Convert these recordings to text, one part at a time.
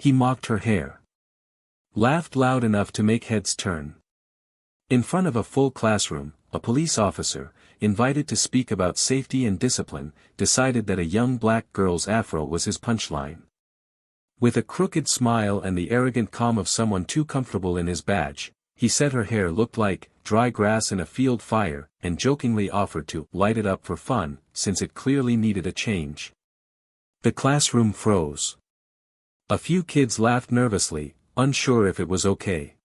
He mocked her hair. Laughed loud enough to make heads turn. In front of a full classroom, a police officer, invited to speak about safety and discipline, decided that a young black girl's afro was his punchline. With a crooked smile and the arrogant calm of someone too comfortable in his badge, he said her hair looked like dry grass in a field fire, and jokingly offered to light it up for fun, since it clearly needed a change. The classroom froze. A few kids laughed nervously, unsure if it was okay.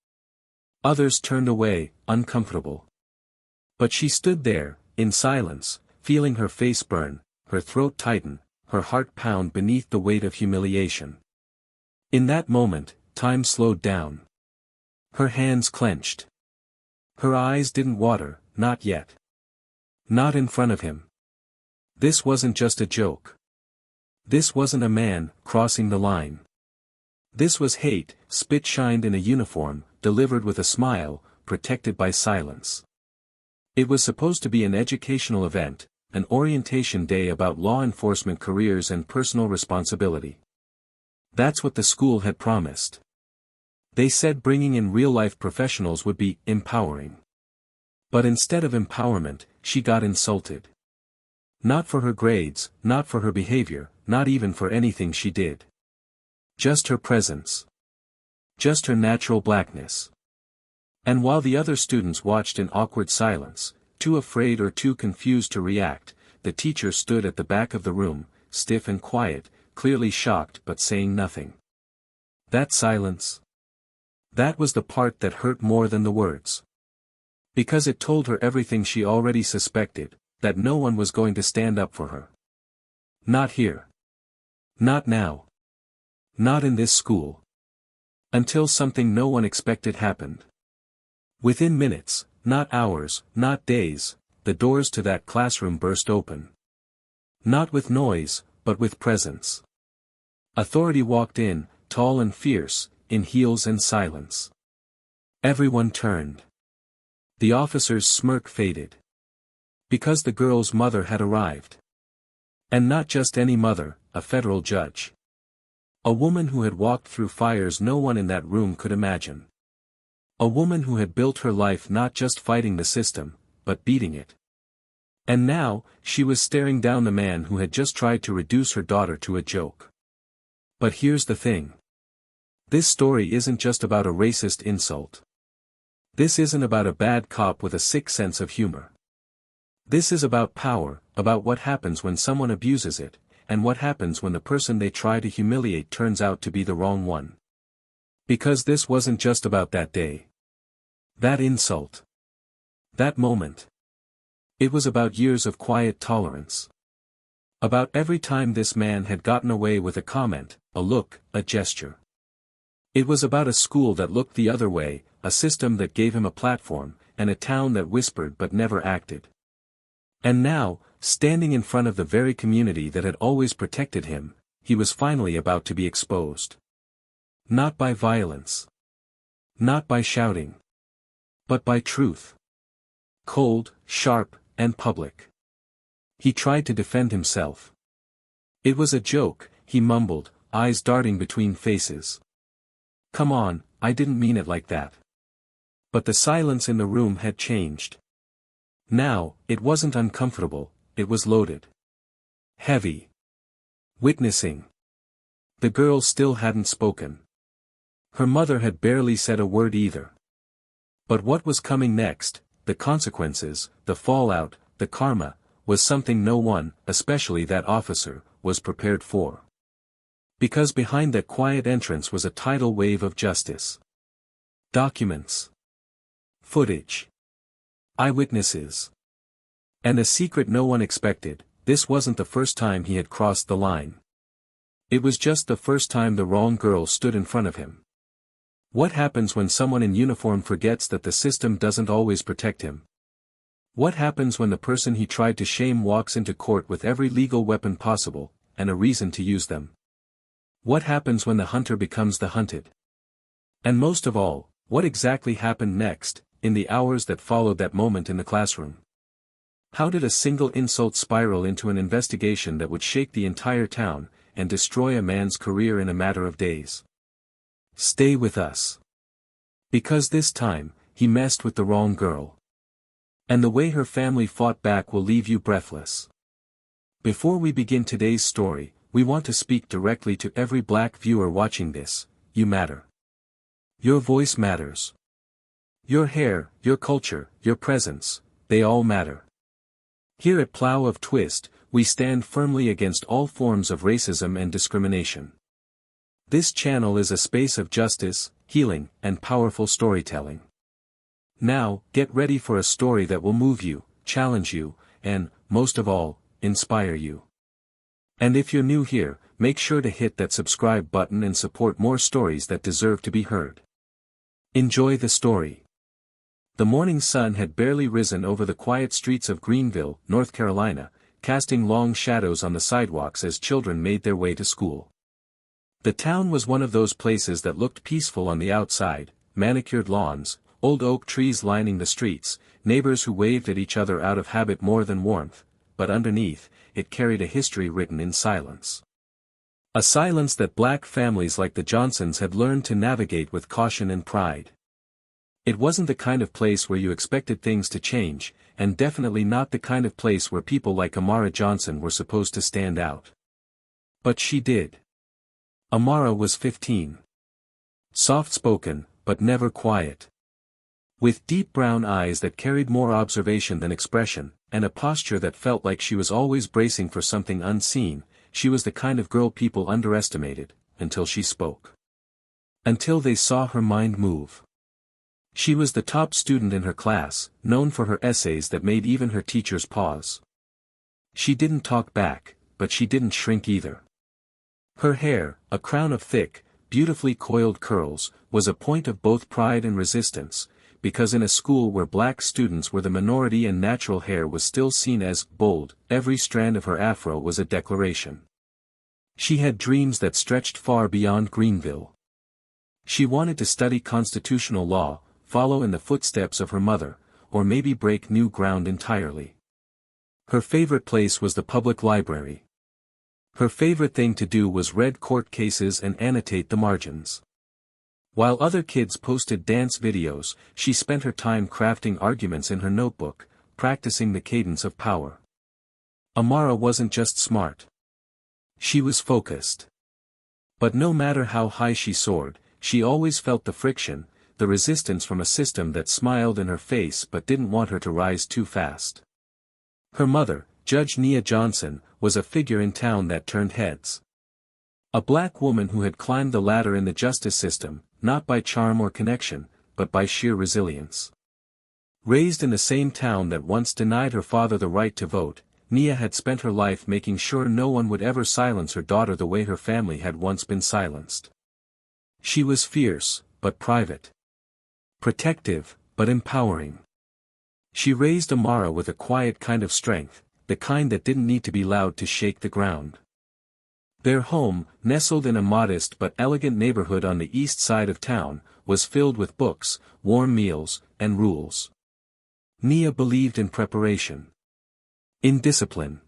Others turned away, uncomfortable. But she stood there, in silence, feeling her face burn, her throat tighten, her heart pound beneath the weight of humiliation. In that moment, time slowed down. Her hands clenched. Her eyes didn't water, not yet. Not in front of him. This wasn't just a joke. This wasn't a man crossing the line. This was hate, spit-shined in a uniform, delivered with a smile, protected by silence. It was supposed to be an educational event, an orientation day about law enforcement careers and personal responsibility. That's what the school had promised. They said bringing in real-life professionals would be empowering. But instead of empowerment, she got insulted. Not for her grades, not for her behavior, not even for anything she did. Just her presence. Just her natural blackness. And while the other students watched in awkward silence, too afraid or too confused to react, the teacher stood at the back of the room, stiff and quiet, clearly shocked but saying nothing. That silence. That was the part that hurt more than the words. Because it told her everything she already suspected, that no one was going to stand up for her. Not here. Not now. Not in this school. Until something no one expected happened. Within minutes, not hours, not days, the doors to that classroom burst open. Not with noise, but with presence. Authority walked in, tall and fierce, in heels and silence. Everyone turned. The officer's smirk faded. Because the girl's mother had arrived. And not just any mother, a federal judge. A woman who had walked through fires no one in that room could imagine. A woman who had built her life not just fighting the system, but beating it. And now, she was staring down the man who had just tried to reduce her daughter to a joke. But here's the thing. This story isn't just about a racist insult. This isn't about a bad cop with a sick sense of humor. This is about power, about what happens when someone abuses it, and what happens when the person they try to humiliate turns out to be the wrong one. Because this wasn't just about that day. That insult. That moment. It was about years of quiet tolerance. About every time this man had gotten away with a comment, a look, a gesture. It was about a school that looked the other way, a system that gave him a platform, and a town that whispered but never acted. And now, standing in front of the very community that had always protected him, he was finally about to be exposed. Not by violence. Not by shouting. But by truth. Cold, sharp, and public. He tried to defend himself. It was a joke, he mumbled, eyes darting between faces. Come on, I didn't mean it like that. But the silence in the room had changed. Now, it wasn't uncomfortable, it was loaded. Heavy. Witnessing. The girl still hadn't spoken. Her mother had barely said a word either. But what was coming next, the consequences, the fallout, the karma, was something no one, especially that officer, was prepared for. Because behind that quiet entrance was a tidal wave of justice. Documents. Footage. Eyewitnesses. And a secret no one expected, this wasn't the first time he had crossed the line. It was just the first time the wrong girl stood in front of him. What happens when someone in uniform forgets that the system doesn't always protect him? What happens when the person he tried to shame walks into court with every legal weapon possible, and a reason to use them? What happens when the hunter becomes the hunted? And most of all, what exactly happened next, in the hours that followed that moment in the classroom? How did a single insult spiral into an investigation that would shake the entire town, and destroy a man's career in a matter of days? Stay with us. Because this time, he messed with the wrong girl. And the way her family fought back will leave you breathless. Before we begin today's story, we want to speak directly to every black viewer watching this. You matter. Your voice matters. Your hair, your culture, your presence, they all matter. Here at Plow of Twist, we stand firmly against all forms of racism and discrimination. This channel is a space of justice, healing, and powerful storytelling. Now, get ready for a story that will move you, challenge you, and, most of all, inspire you. And if you're new here, make sure to hit that subscribe button and support more stories that deserve to be heard. Enjoy the story. The morning sun had barely risen over the quiet streets of Greenville, North Carolina, casting long shadows on the sidewalks as children made their way to school. The town was one of those places that looked peaceful on the outside: manicured lawns, old oak trees lining the streets, neighbors who waved at each other out of habit more than warmth, but underneath, it carried a history written in silence. A silence that black families like the Johnsons had learned to navigate with caution and pride. It wasn't the kind of place where you expected things to change, and definitely not the kind of place where people like Amara Johnson were supposed to stand out. But she did. Amara was 15. Soft-spoken, but never quiet. With deep brown eyes that carried more observation than expression, and a posture that felt like she was always bracing for something unseen, she was the kind of girl people underestimated, until she spoke. Until they saw her mind move. She was the top student in her class, known for her essays that made even her teachers pause. She didn't talk back, but she didn't shrink either. Her hair, a crown of thick, beautifully coiled curls, was a point of both pride and resistance, because in a school where black students were the minority and natural hair was still seen as bold, every strand of her afro was a declaration. She had dreams that stretched far beyond Greenville. She wanted to study constitutional law, follow in the footsteps of her mother, or maybe break new ground entirely. Her favorite place was the public library. Her favorite thing to do was read court cases and annotate the margins. While other kids posted dance videos, she spent her time crafting arguments in her notebook, practicing the cadence of power. Amara wasn't just smart. She was focused. But no matter how high she soared, she always felt the friction, the resistance from a system that smiled in her face but didn't want her to rise too fast. Her mother, Judge Nia Johnson, was a figure in town that turned heads. A black woman who had climbed the ladder in the justice system, not by charm or connection, but by sheer resilience. Raised in the same town that once denied her father the right to vote, Nia had spent her life making sure no one would ever silence her daughter the way her family had once been silenced. She was fierce, but private. Protective, but empowering. She raised Amara with a quiet kind of strength, the kind that didn't need to be loud to shake the ground. Their home, nestled in a modest but elegant neighborhood on the east side of town, was filled with books, warm meals, and rules. Nia believed in preparation. In discipline.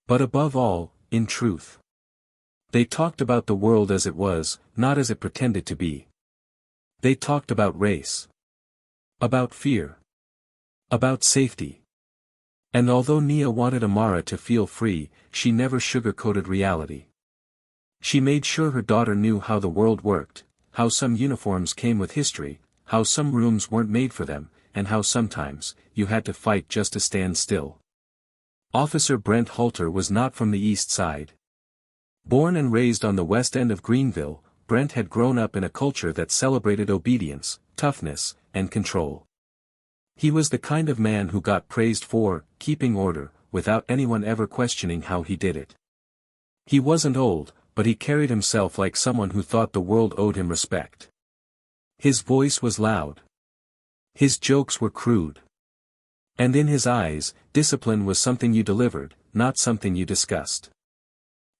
But above all, in truth. They talked about the world as it was, not as it pretended to be. They talked about race. About fear. About safety. And although Nia wanted Amara to feel free, she never sugarcoated reality. She made sure her daughter knew how the world worked, how some uniforms came with history, how some rooms weren't made for them, and how sometimes, you had to fight just to stand still. Officer Brent Halter was not from the East Side. Born and raised on the west end of Greenville, Brent had grown up in a culture that celebrated obedience, toughness, and control. He was the kind of man who got praised for keeping order, without anyone ever questioning how he did it. He wasn't old, but he carried himself like someone who thought the world owed him respect. His voice was loud. His jokes were crude. And in his eyes, discipline was something you delivered, not something you discussed.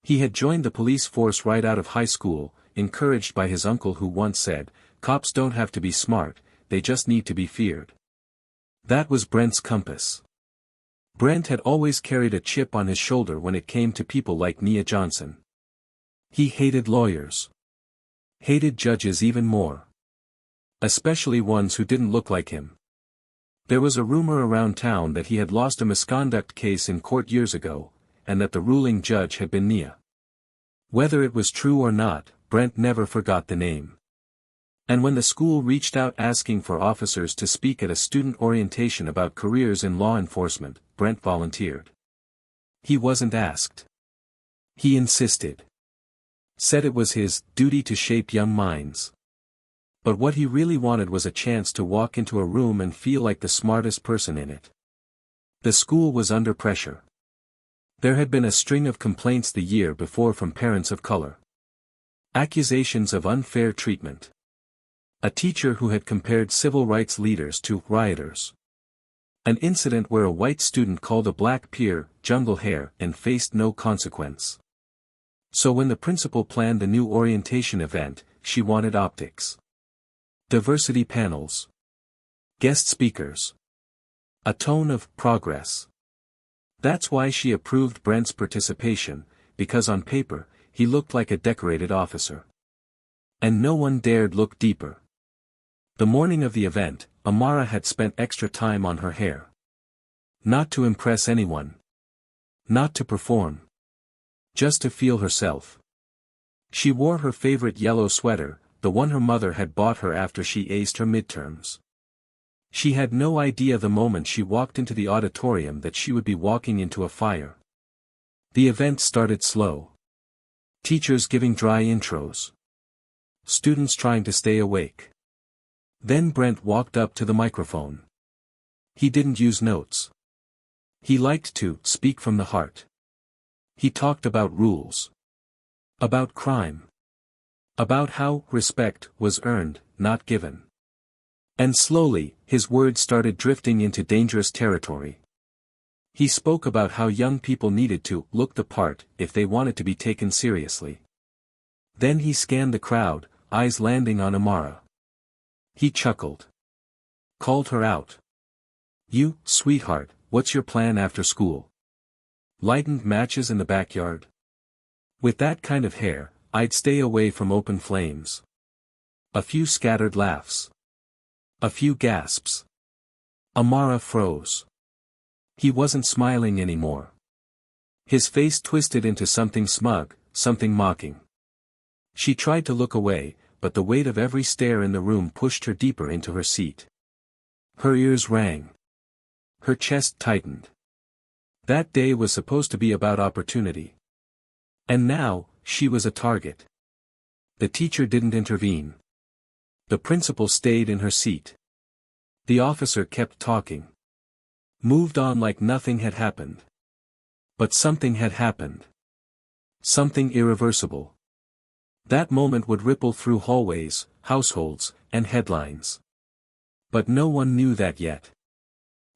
He had joined the police force right out of high school, encouraged by his uncle who once said, "Cops don't have to be smart, they just need to be feared." That was Brent's compass. Brent had always carried a chip on his shoulder when it came to people like Nia Johnson. He hated lawyers. Hated judges even more. Especially ones who didn't look like him. There was a rumor around town that he had lost a misconduct case in court years ago, and that the ruling judge had been Nia. Whether it was true or not, Brent never forgot the name. And when the school reached out asking for officers to speak at a student orientation about careers in law enforcement, Brent volunteered. He wasn't asked. He insisted. Said it was his duty to shape young minds. But what he really wanted was a chance to walk into a room and feel like the smartest person in it. The school was under pressure. There had been a string of complaints the year before from parents of color. Accusations of unfair treatment. A teacher who had compared civil rights leaders to rioters. An incident where a white student called a black peer jungle hair and faced no consequence. So when the principal planned the new orientation event, she wanted optics. Diversity panels. Guest speakers. A tone of progress. That's why she approved Brent's participation, because on paper, he looked like a decorated officer. And no one dared look deeper. The morning of the event, Amara had spent extra time on her hair. Not to impress anyone. Not to perform. Just to feel herself. She wore her favorite yellow sweater, the one her mother had bought her after she aced her midterms. She had no idea the moment she walked into the auditorium that she would be walking into a fire. The event started slow. Teachers giving dry intros. Students trying to stay awake. Then Brent walked up to the microphone. He didn't use notes. He liked to speak from the heart. He talked about rules. About crime. About how respect was earned, not given. And slowly, his words started drifting into dangerous territory. He spoke about how young people needed to look the part if they wanted to be taken seriously. Then he scanned the crowd, eyes landing on Amara. He chuckled. Called her out. You, sweetheart, what's your plan after school? Lightened matches in the backyard? With that kind of hair, I'd stay away from open flames. A few scattered laughs. A few gasps. Amara froze. He wasn't smiling anymore. His face twisted into something smug, something mocking. She tried to look away, but the weight of every stare in the room pushed her deeper into her seat. Her ears rang. Her chest tightened. That day was supposed to be about opportunity. And now, she was a target. The teacher didn't intervene. The principal stayed in her seat. The officer kept talking. Moved on like nothing had happened. But something had happened. Something irreversible. That moment would ripple through hallways, households, and headlines. But no one knew that yet.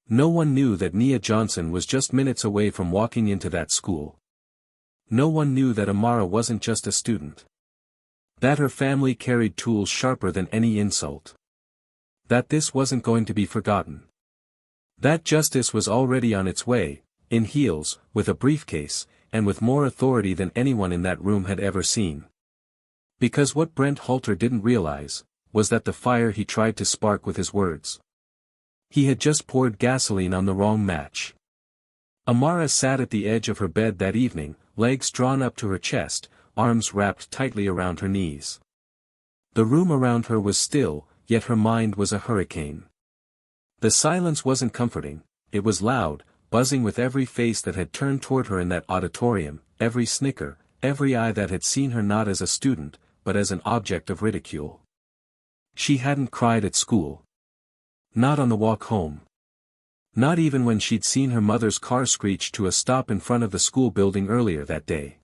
No one knew that Nia Johnson was just minutes away from walking into that school. No one knew that Amara wasn't just a student. That her family carried tools sharper than any insult. That this wasn't going to be forgotten. That justice was already on its way, in heels, with a briefcase, and with more authority than anyone in that room had ever seen. Because what Brent Halter didn't realize, was that the fire he tried to spark with his words. He had just poured gasoline on the wrong match. Amara sat at the edge of her bed that evening, legs drawn up to her chest, arms wrapped tightly around her knees. The room around her was still, yet her mind was a hurricane. The silence wasn't comforting, it was loud, buzzing with every face that had turned toward her in that auditorium, every snicker, every eye that had seen her not as a student, but as an object of ridicule. She hadn't cried at school. Not on the walk home. Not even when she'd seen her mother's car screech to a stop in front of the school building earlier that day.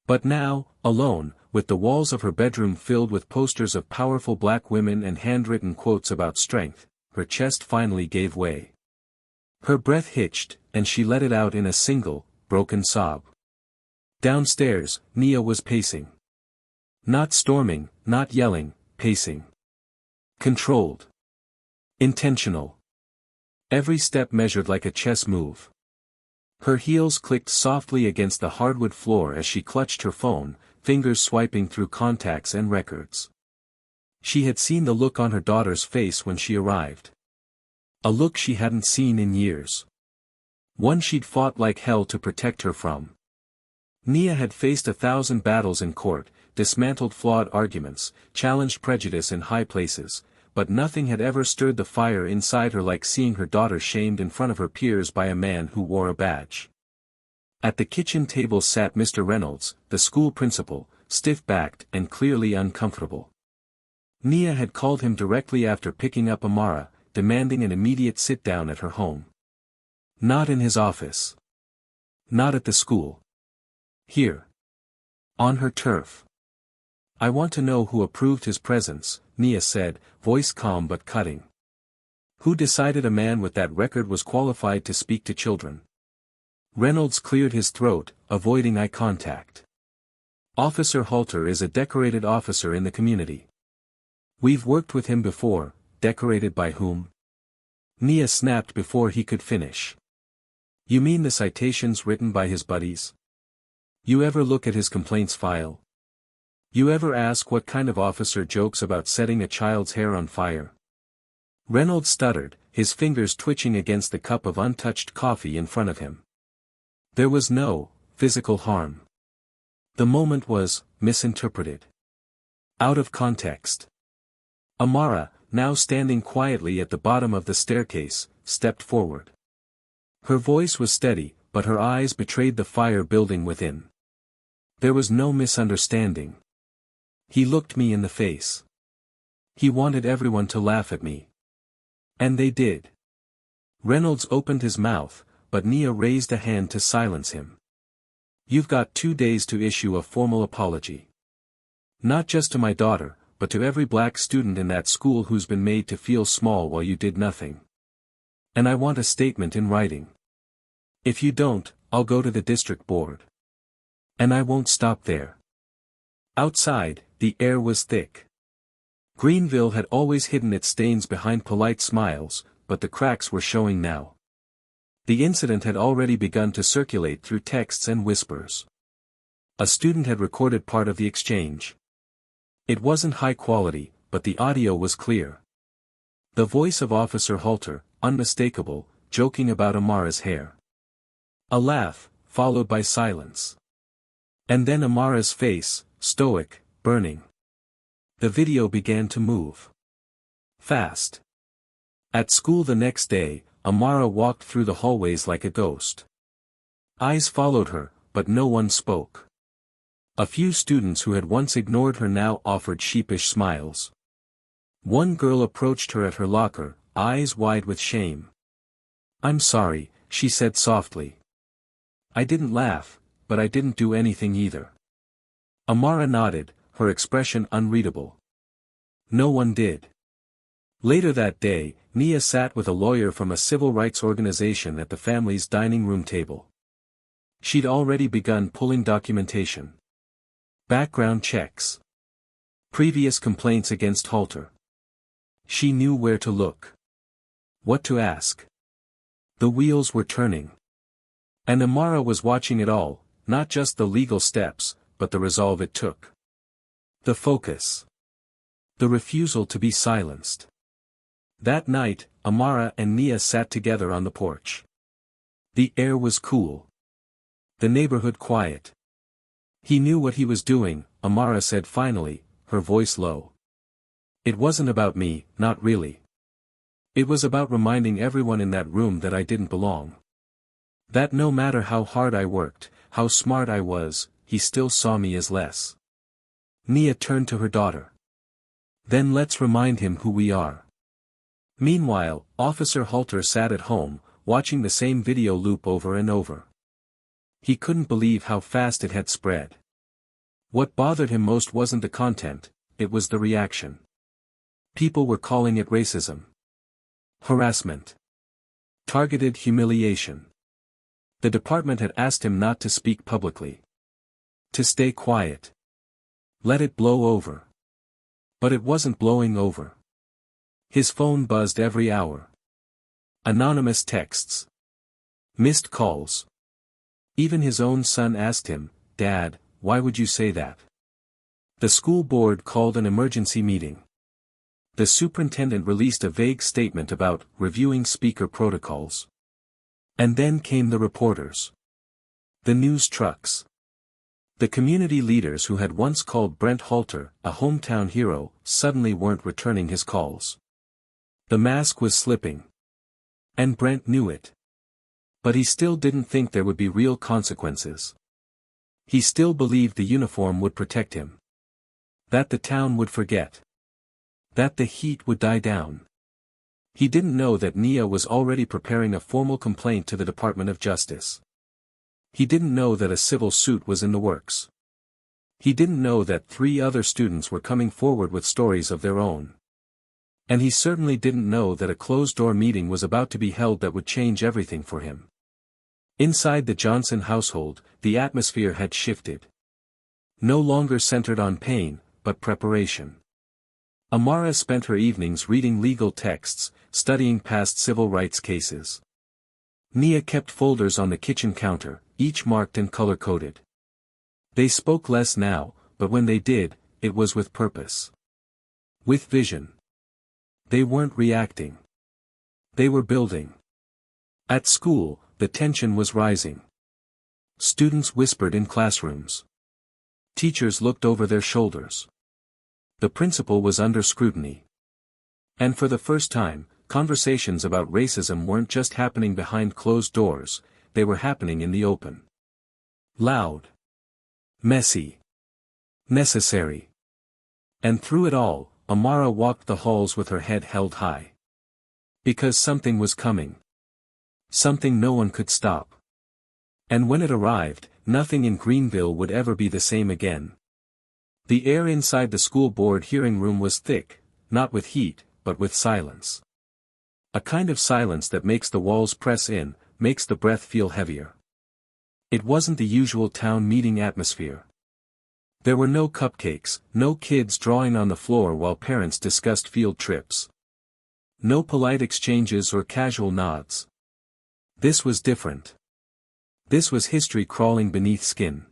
But now, alone, with the walls of her bedroom filled with posters of powerful black women and handwritten quotes about strength, her chest finally gave way. Her breath hitched, and she let it out in a single, broken sob. Downstairs, Nia was pacing. Not storming, not yelling, pacing. Controlled. Intentional. Every step measured like a chess move. Her heels clicked softly against the hardwood floor as she clutched her phone, fingers swiping through contacts and records. She had seen the look on her daughter's face when she arrived. A look she hadn't seen in years. One she'd fought like hell to protect her from. Nia had faced 1,000 battles in court, dismantled flawed arguments, challenged prejudice in high places, but nothing had ever stirred the fire inside her like seeing her daughter shamed in front of her peers by a man who wore a badge. At the kitchen table sat Mr. Reynolds, the school principal, stiff-backed and clearly uncomfortable. Nia had called him directly after picking up Amara, demanding an immediate sit-down at her home. Not in his office. Not at the school. Here. On her turf. I want to know who approved his presence, Nia said, voice calm but cutting. Who decided a man with that record was qualified to speak to children? Reynolds cleared his throat, avoiding eye contact. Officer Halter is a decorated officer in the community. We've worked with him before, decorated by whom? Nia snapped before he could finish. You mean the citations written by his buddies? You ever look at his complaints file? You ever ask what kind of officer jokes about setting a child's hair on fire? Reynolds stuttered, his fingers twitching against the cup of untouched coffee in front of him. There was no physical harm. The moment was misinterpreted. Out of context. Amara, now standing quietly at the bottom of the staircase, stepped forward. Her voice was steady, but her eyes betrayed the fire building within. There was no misunderstanding. He looked me in the face. He wanted everyone to laugh at me. And they did. Reynolds opened his mouth, but Nia raised a hand to silence him. You've got 2 days to issue a formal apology. Not just to my daughter, but to every black student in that school who's been made to feel small while you did nothing. And I want a statement in writing. If you don't, I'll go to the district board. And I won't stop there. Outside, the air was thick. Greenville had always hidden its stains behind polite smiles, but the cracks were showing now. The incident had already begun to circulate through texts and whispers. A student had recorded part of the exchange. It wasn't high quality, but the audio was clear. The voice of Officer Halter, unmistakable, joking about Amara's hair. A laugh, followed by silence. And then Amara's face, stoic, burning. The video began to move. Fast. At school the next day, Amara walked through the hallways like a ghost. Eyes followed her, but no one spoke. A few students who had once ignored her now offered sheepish smiles. One girl approached her at her locker, eyes wide with shame. I'm sorry, she said softly. I didn't laugh, but I didn't do anything either. Amara nodded, her expression unreadable. No one did. Later that day, Nia sat with a lawyer from a civil rights organization at the family's dining room table. She'd already begun pulling documentation. Background checks. Previous complaints against Halter. She knew where to look. What to ask. The wheels were turning. And Amara was watching it all, not just the legal steps, but the resolve it took. The focus. The refusal to be silenced. That night, Amara and Nia sat together on the porch. The air was cool. The neighborhood quiet. He knew what he was doing, Amara said finally, her voice low. It wasn't about me, not really. It was about reminding everyone in that room that I didn't belong. That no matter how hard I worked, how smart I was, he still saw me as less. Nia turned to her daughter. Then let's remind him who we are. Meanwhile, Officer Halter sat at home, watching the same video loop over and over. He couldn't believe how fast it had spread. What bothered him most wasn't the content, it was the reaction. People were calling it racism. Harassment. Targeted humiliation. The department had asked him not to speak publicly. To stay quiet. Let it blow over. But it wasn't blowing over. His phone buzzed every hour. Anonymous texts. Missed calls. Even his own son asked him, Dad, why would you say that? The school board called an emergency meeting. The superintendent released a vague statement about reviewing speaker protocols. And then came the reporters. The news trucks. The community leaders who had once called Brent Halter a hometown hero suddenly weren't returning his calls. The mask was slipping. And Brent knew it. But he still didn't think there would be real consequences. He still believed the uniform would protect him. That the town would forget. That the heat would die down. He didn't know that Nia was already preparing a formal complaint to the Department of Justice. He didn't know that a civil suit was in the works. He didn't know that 3 other students were coming forward with stories of their own. And he certainly didn't know that a closed-door meeting was about to be held that would change everything for him. Inside the Johnson household, the atmosphere had shifted. No longer centered on pain, but preparation. Amara spent her evenings reading legal texts, studying past civil rights cases. Nia kept folders on the kitchen counter, each marked and color-coded. They spoke less now, but when they did, it was with purpose. With vision. They weren't reacting. They were building. At school, the tension was rising. Students whispered in classrooms. Teachers looked over their shoulders. The principal was under scrutiny. And for the first time, conversations about racism weren't just happening behind closed doors, they were happening in the open. Loud. Messy. Necessary. And through it all, Amara walked the halls with her head held high. Because something was coming. Something no one could stop. And when it arrived, nothing in Greenville would ever be the same again. The air inside the school board hearing room was thick, not with heat, but with silence. A kind of silence that makes the walls press in, makes the breath feel heavier. It wasn't the usual town meeting atmosphere. There were no cupcakes, no kids drawing on the floor while parents discussed field trips. No polite exchanges or casual nods. This was different. This was history crawling beneath skin.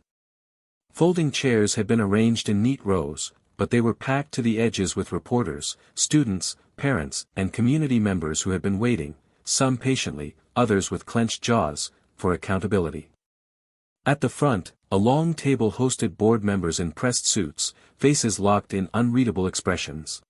Folding chairs had been arranged in neat rows, but they were packed to the edges with reporters, students, parents, and community members who had been waiting, some patiently, others with clenched jaws, for accountability. At the front, a long table hosted board members in pressed suits, faces locked in unreadable expressions.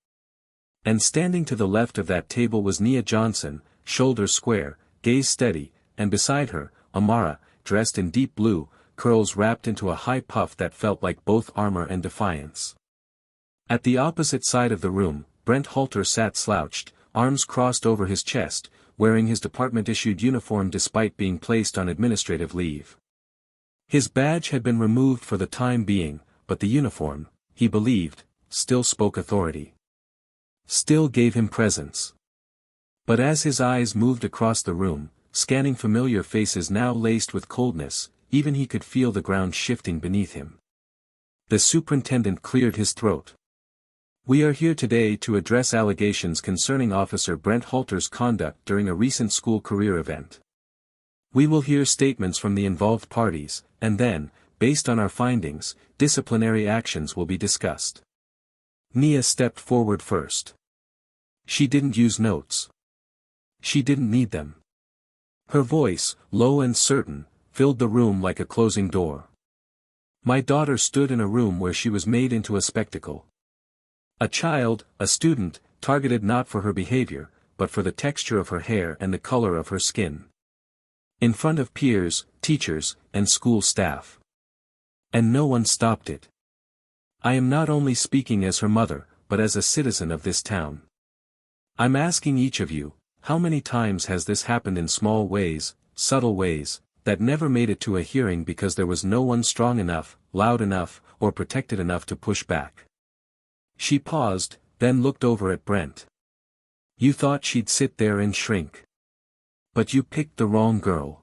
And standing to the left of that table was Nia Johnson, shoulders square, gaze steady, and beside her, Amara, dressed in deep blue, curls wrapped into a high puff that felt like both armor and defiance. At the opposite side of the room, Brent Halter sat slouched, arms crossed over his chest, wearing his department-issued uniform despite being placed on administrative leave. His badge had been removed for the time being, but the uniform, he believed, still spoke authority. Still gave him presence. But as his eyes moved across the room, scanning familiar faces now laced with coldness, even he could feel the ground shifting beneath him. The superintendent cleared his throat. We are here today to address allegations concerning Officer Brent Halter's conduct during a recent school career event. We will hear statements from the involved parties, and then, based on our findings, disciplinary actions will be discussed. Nia stepped forward first. She didn't use notes. She didn't need them. Her voice, low and certain, filled the room like a closing door. My daughter stood in a room where she was made into a spectacle. A child, a student, targeted not for her behavior, but for the texture of her hair and the color of her skin. In front of peers, teachers, and school staff. And no one stopped it. I am not only speaking as her mother, but as a citizen of this town. I'm asking each of you, how many times has this happened in small ways, subtle ways, that never made it to a hearing because there was no one strong enough, loud enough, or protected enough to push back? She paused, then looked over at Brent. You thought she'd sit there and shrink. But you picked the wrong girl.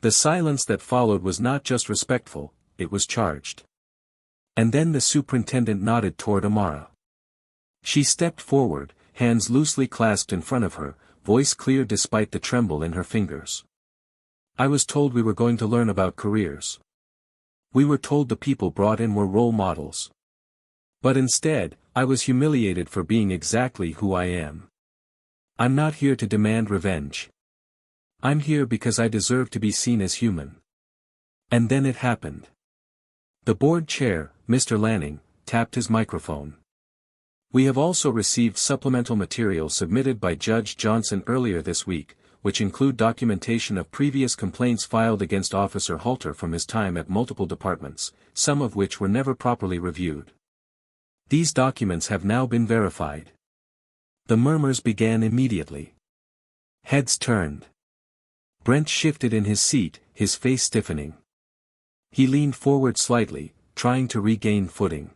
The silence that followed was not just respectful, it was charged. And then the superintendent nodded toward Amara. She stepped forward, hands loosely clasped in front of her, voice clear despite the tremble in her fingers. I was told we were going to learn about careers. We were told the people brought in were role models. But instead, I was humiliated for being exactly who I am. I'm not here to demand revenge. I'm here because I deserve to be seen as human. And then it happened. The board chair, Mr. Lanning, tapped his microphone. We have also received supplemental material submitted by Judge Johnson earlier this week, which include documentation of previous complaints filed against Officer Halter from his time at multiple departments, some of which were never properly reviewed. These documents have now been verified. The murmurs began immediately. Heads turned. Brent shifted in his seat, his face stiffening. He leaned forward slightly, trying to regain footing.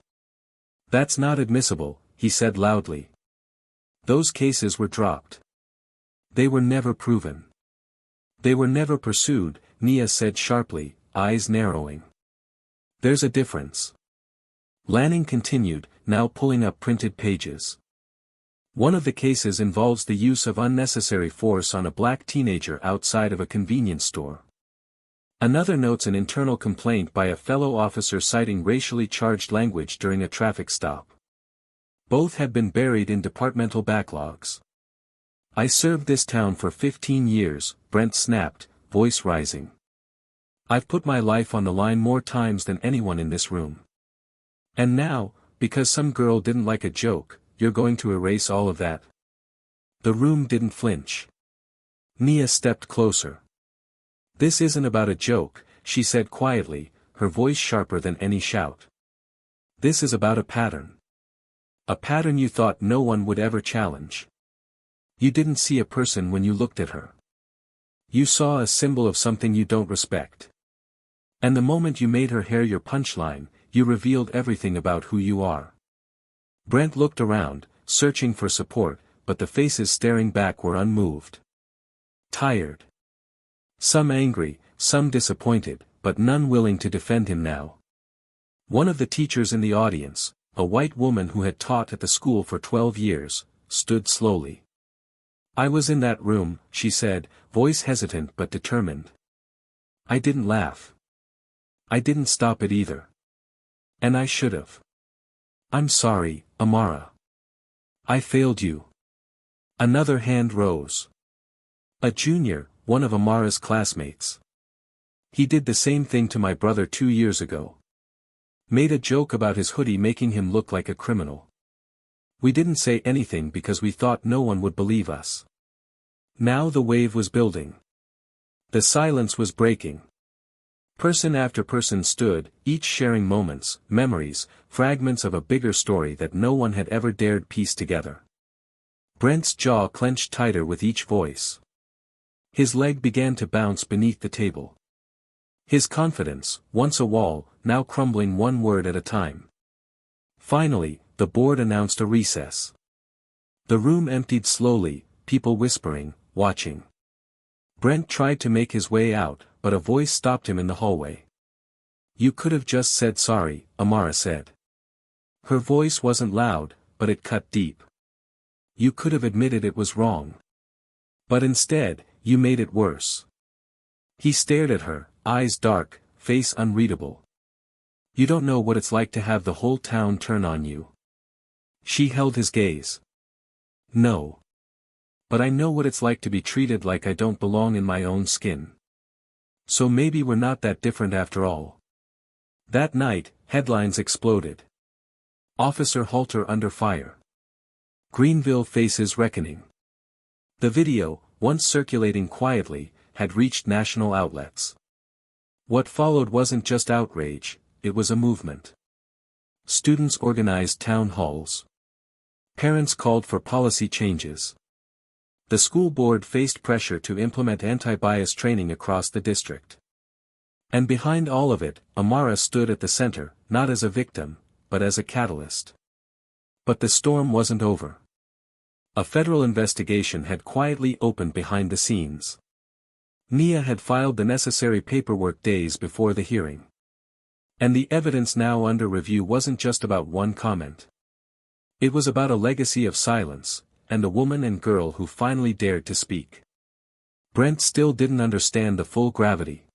"That's not admissible," he said loudly. "Those cases were dropped. They were never proven. They were never pursued," Nia said sharply, eyes narrowing. "There's a difference." Lanning continued, now pulling up printed pages. "One of the cases involves the use of unnecessary force on a black teenager outside of a convenience store. Another notes an internal complaint by a fellow officer citing racially charged language during a traffic stop. Both had been buried in departmental backlogs. I served this town for 15 years, Brent snapped, voice rising. I've put my life on the line more times than anyone in this room. And now, because some girl didn't like a joke, you're going to erase all of that?" The room didn't flinch. Nia stepped closer. "This isn't about a joke," she said quietly, her voice sharper than any shout. "This is about a pattern. A pattern you thought no one would ever challenge. You didn't see a person when you looked at her. You saw a symbol of something you don't respect. And the moment you made her hair your punchline, you revealed everything about who you are." Brent looked around, searching for support, but the faces staring back were unmoved. Tired. Some angry, some disappointed, but none willing to defend him now. One of the teachers in the audience, a white woman who had taught at the school for 12 years, stood slowly. "I was in that room," she said, voice hesitant but determined. "I didn't laugh. I didn't stop it either. And I should've. I'm sorry, Amara. I failed you." Another hand rose. A junior, one of Amara's classmates. "He did the same thing to my brother 2 years ago. Made a joke about his hoodie making him look like a criminal. We didn't say anything because we thought no one would believe us." Now the wave was building. The silence was breaking. Person after person stood, each sharing moments, memories, fragments of a bigger story that no one had ever dared piece together. Brent's jaw clenched tighter with each voice. His leg began to bounce beneath the table. His confidence, once a wall, now crumbling one word at a time. Finally, the board announced a recess. The room emptied slowly, people whispering, watching. Brent tried to make his way out, but a voice stopped him in the hallway. "You could have just said sorry," Amara said. Her voice wasn't loud, but it cut deep. "You could have admitted it was wrong. But instead, you made it worse." He stared at her, eyes dark, face unreadable. "You don't know what it's like to have the whole town turn on you." She held his gaze. "No. But I know what it's like to be treated like I don't belong in my own skin. So maybe we're not that different after all." That night, headlines exploded. Officer Halter under fire. Greenville faces reckoning. The video, once circulating quietly, had reached national outlets. What followed wasn't just outrage, it was a movement. Students organized town halls. Parents called for policy changes. The school board faced pressure to implement anti-bias training across the district. And behind all of it, Amara stood at the center, not as a victim, but as a catalyst. But the storm wasn't over. A federal investigation had quietly opened behind the scenes. Nia had filed the necessary paperwork days before the hearing. And the evidence now under review wasn't just about one comment. It was about a legacy of silence, and a woman and girl who finally dared to speak. Brent still didn't understand the full gravity.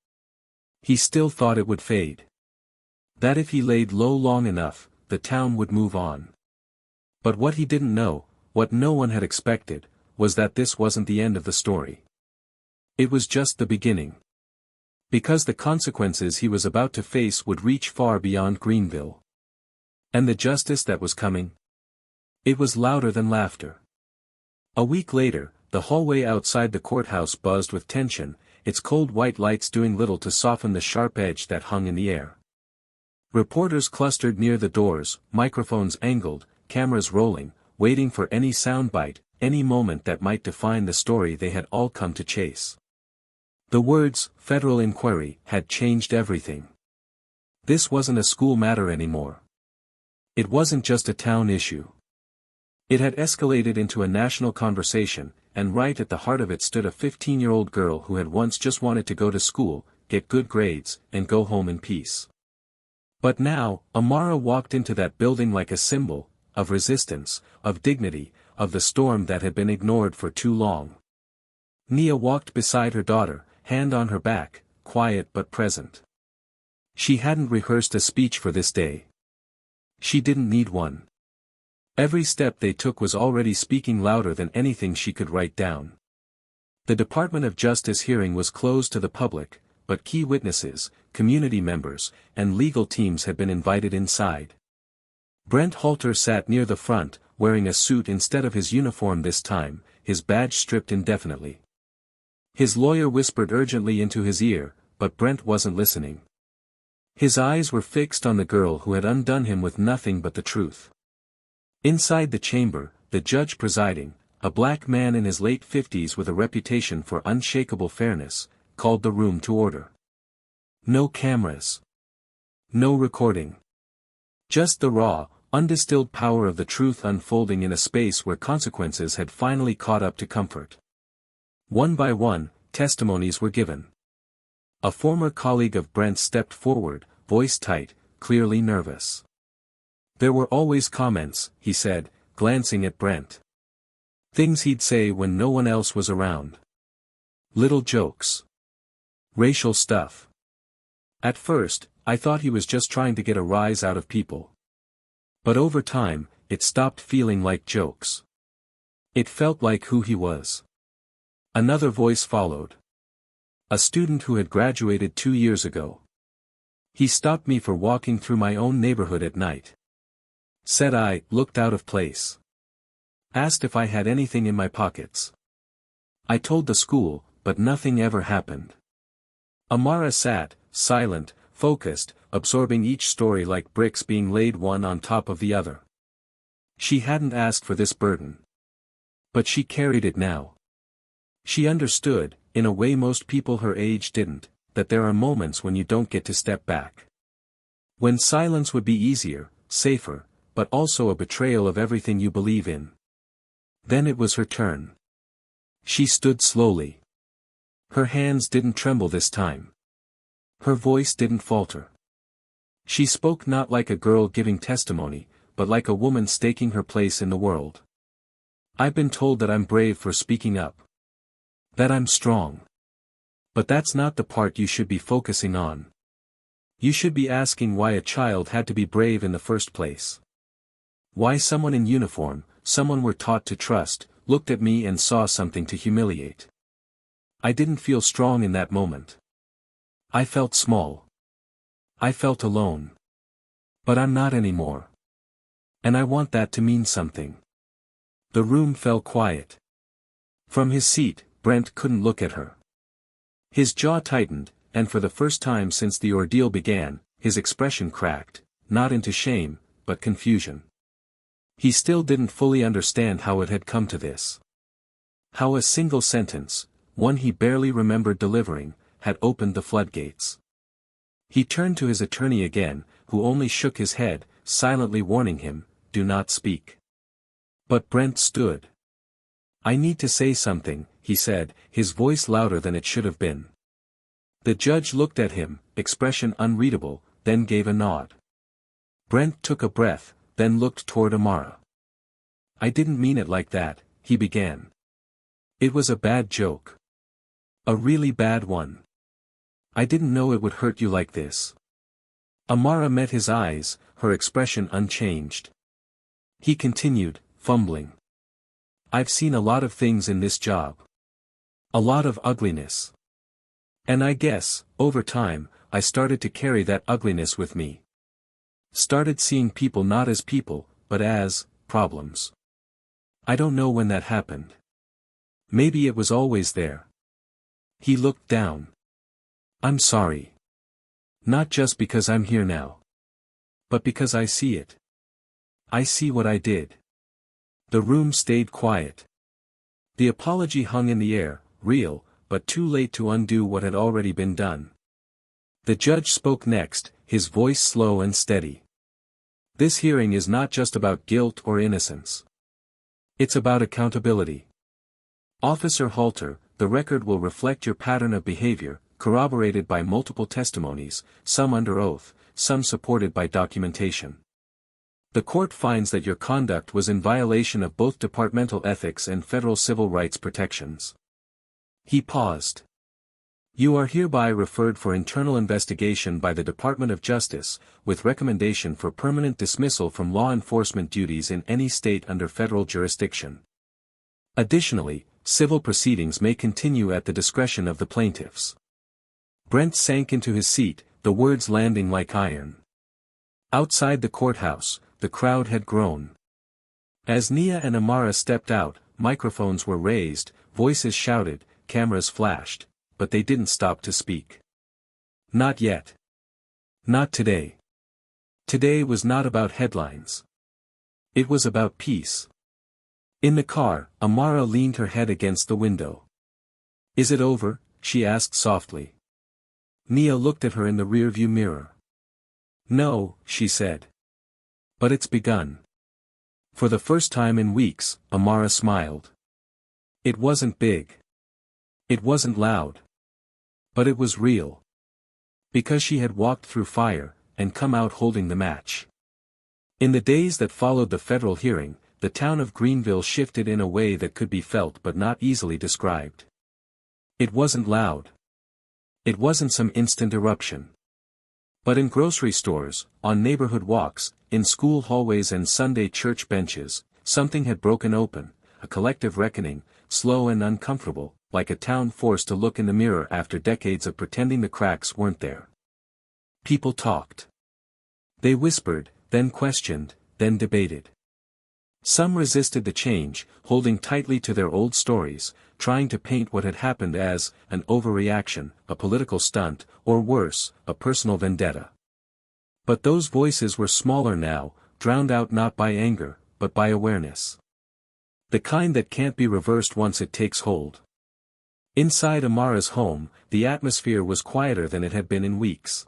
He still thought it would fade. That if he laid low long enough, the town would move on. But what he didn't know, what no one had expected, was that this wasn't the end of the story. It was just the beginning. Because the consequences he was about to face would reach far beyond Greenville. And the justice that was coming? It was louder than laughter. A week later, the hallway outside the courthouse buzzed with tension, its cold white lights doing little to soften the sharp edge that hung in the air. Reporters clustered near the doors, microphones angled, cameras rolling, waiting for any soundbite, any moment that might define the story they had all come to chase. The words, "federal inquiry," had changed everything. This wasn't a school matter anymore. It wasn't just a town issue. It had escalated into a national conversation, and right at the heart of it stood a 15-year-old girl who had once just wanted to go to school, get good grades, and go home in peace. But now, Amara walked into that building like a symbol, of resistance, of dignity, of the storm that had been ignored for too long. Nia walked beside her daughter, hand on her back, quiet but present. She hadn't rehearsed a speech for this day. She didn't need one. Every step they took was already speaking louder than anything she could write down. The Department of Justice hearing was closed to the public, but key witnesses, community members, and legal teams had been invited inside. Brent Halter sat near the front, wearing a suit instead of his uniform this time, his badge stripped indefinitely. His lawyer whispered urgently into his ear, but Brent wasn't listening. His eyes were fixed on the girl who had undone him with nothing but the truth. Inside the chamber, the judge presiding, a black man in his late 50s with a reputation for unshakable fairness, called the room to order. No cameras. No recording. Just the raw, undistilled power of the truth unfolding in a space where consequences had finally caught up to comfort. One by one, testimonies were given. A former colleague of Brent's stepped forward, voice tight, clearly nervous. There were always comments, he said, glancing at Brent. Things he'd say when no one else was around. Little jokes. Racial stuff. At first, I thought he was just trying to get a rise out of people. But over time, it stopped feeling like jokes. It felt like who he was. Another voice followed. A student who had graduated 2 years ago. He stopped me for walking through my own neighborhood at night. Said I looked out of place. Asked if I had anything in my pockets. I told the school, but nothing ever happened. Amara sat, silent, focused, absorbing each story like bricks being laid one on top of the other. She hadn't asked for this burden. But she carried it now. She understood, in a way most people her age didn't, that there are moments when you don't get to step back. When silence would be easier, safer, but also a betrayal of everything you believe in. Then it was her turn. She stood slowly. Her hands didn't tremble this time. Her voice didn't falter. She spoke not like a girl giving testimony, but like a woman staking her place in the world. I've been told that I'm brave for speaking up. That I'm strong. But that's not the part you should be focusing on. You should be asking why a child had to be brave in the first place. Why someone in uniform, someone we're taught to trust, looked at me and saw something to humiliate. I didn't feel strong in that moment. I felt small. I felt alone. But I'm not anymore. And I want that to mean something. The room fell quiet. From his seat, Brent couldn't look at her. His jaw tightened, and for the first time since the ordeal began, his expression cracked, not into shame, but confusion. He still didn't fully understand how it had come to this. How a single sentence, one he barely remembered delivering, had opened the floodgates. He turned to his attorney again, who only shook his head, silently warning him, "Do not speak." But Brent stood. "I need to say something," he said, his voice louder than it should have been. The judge looked at him, expression unreadable, then gave a nod. Brent took a breath, then looked toward Amara. "I didn't mean it like that," he began. "It was a bad joke. A really bad one. I didn't know it would hurt you like this." Amara met his eyes, her expression unchanged. He continued, fumbling. I've seen a lot of things in this job. A lot of ugliness. And I guess, over time, I started to carry that ugliness with me. Started seeing people not as people, but as problems. I don't know when that happened. Maybe it was always there. He looked down. I'm sorry. Not just because I'm here now. But because I see it. I see what I did. The room stayed quiet. The apology hung in the air, real, but too late to undo what had already been done. The judge spoke next, his voice slow and steady. This hearing is not just about guilt or innocence. It's about accountability. Officer Halter, the record will reflect your pattern of behavior, corroborated by multiple testimonies, some under oath, some supported by documentation. The court finds that your conduct was in violation of both departmental ethics and federal civil rights protections. He paused. You are hereby referred for internal investigation by the Department of Justice, with recommendation for permanent dismissal from law enforcement duties in any state under federal jurisdiction. Additionally, civil proceedings may continue at the discretion of the plaintiffs. Brent sank into his seat, the words landing like iron. Outside the courthouse, the crowd had grown. As Nia and Amara stepped out, microphones were raised, voices shouted, cameras flashed, but they didn't stop to speak. Not yet. Not today. Today was not about headlines. It was about peace. In the car, Amara leaned her head against the window. Is it over? She asked softly. Nia looked at her in the rearview mirror. No, she said. But it's begun. For the first time in weeks, Amara smiled. It wasn't big. It wasn't loud. But it was real. Because she had walked through fire, and come out holding the match. In the days that followed the federal hearing, the town of Greenville shifted in a way that could be felt but not easily described. It wasn't loud. It wasn't some instant eruption. But in grocery stores, on neighborhood walks, in school hallways and Sunday church benches, something had broken open, a collective reckoning, slow and uncomfortable, like a town forced to look in the mirror after decades of pretending the cracks weren't there. People talked. They whispered, then questioned, then debated. Some resisted the change, holding tightly to their old stories, trying to paint what had happened as an overreaction, a political stunt, or worse, a personal vendetta. But those voices were smaller now, drowned out not by anger, but by awareness. The kind that can't be reversed once it takes hold. Inside Amara's home, the atmosphere was quieter than it had been in weeks.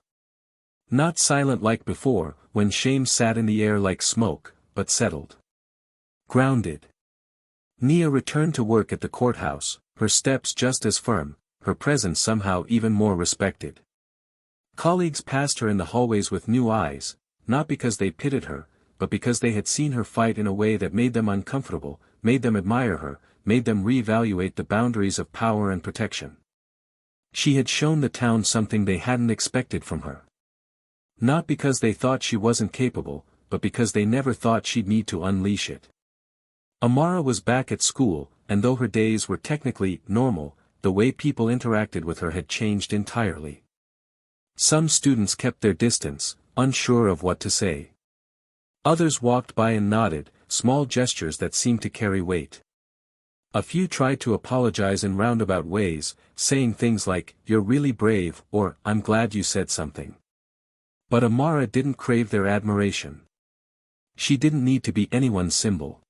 Not silent like before, when shame sat in the air like smoke, but settled. Grounded. Nia returned to work at the courthouse, her steps just as firm, her presence somehow even more respected. Colleagues passed her in the hallways with new eyes, not because they pitied her, but because they had seen her fight in a way that made them uncomfortable, made them admire her, made them reevaluate the boundaries of power and protection. She had shown the town something they hadn't expected from her. Not because they thought she wasn't capable, but because they never thought she'd need to unleash it. Amara was back at school, and though her days were technically normal, the way people interacted with her had changed entirely. Some students kept their distance, unsure of what to say. Others walked by and nodded, small gestures that seemed to carry weight. A few tried to apologize in roundabout ways, saying things like, "You're really brave," or "I'm glad you said something." But Amara didn't crave their admiration. She didn't need to be anyone's symbol.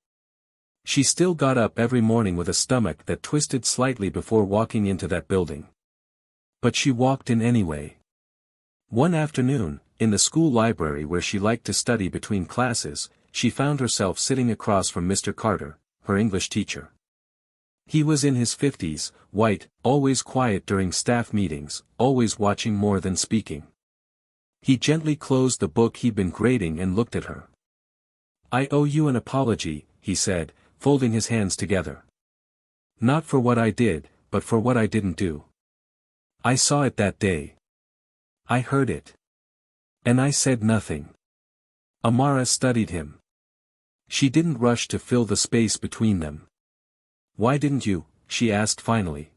She still got up every morning with a stomach that twisted slightly before walking into that building. But she walked in anyway. One afternoon, in the school library where she liked to study between classes, she found herself sitting across from Mr. Carter, her English teacher. He was in his 50s, white, always quiet during staff meetings, always watching more than speaking. He gently closed the book he'd been grading and looked at her. "I owe you an apology," he said, folding his hands together. "Not for what I did, but for what I didn't do. I saw it that day. I heard it. And I said nothing. Amara studied him. She didn't rush to fill the space between them. "Why didn't you?" she asked finally.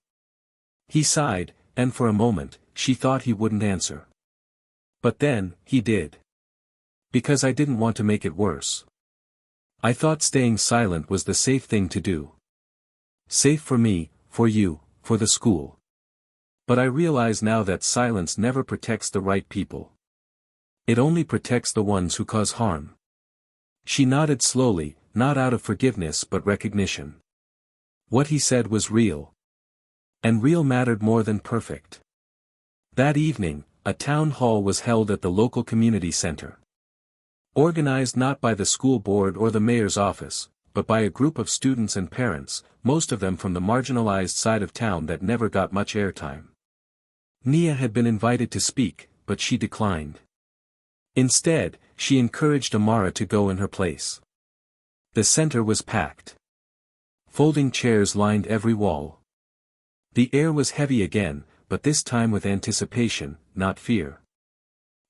He sighed, and for a moment, she thought he wouldn't answer. But then, he did. "Because I didn't want to make it worse. I thought staying silent was the safe thing to do. Safe for me, for you, for the school. But I realize now that silence never protects the right people. It only protects the ones who cause harm." She nodded slowly, not out of forgiveness but recognition. What he said was real. And real mattered more than perfect. That evening, a town hall was held at the local community center. Organized not by the school board or the mayor's office, but by a group of students and parents, most of them from the marginalized side of town that never got much airtime. Nia had been invited to speak, but she declined. Instead, she encouraged Amara to go in her place. The center was packed. Folding chairs lined every wall. The air was heavy again, but this time with anticipation, not fear.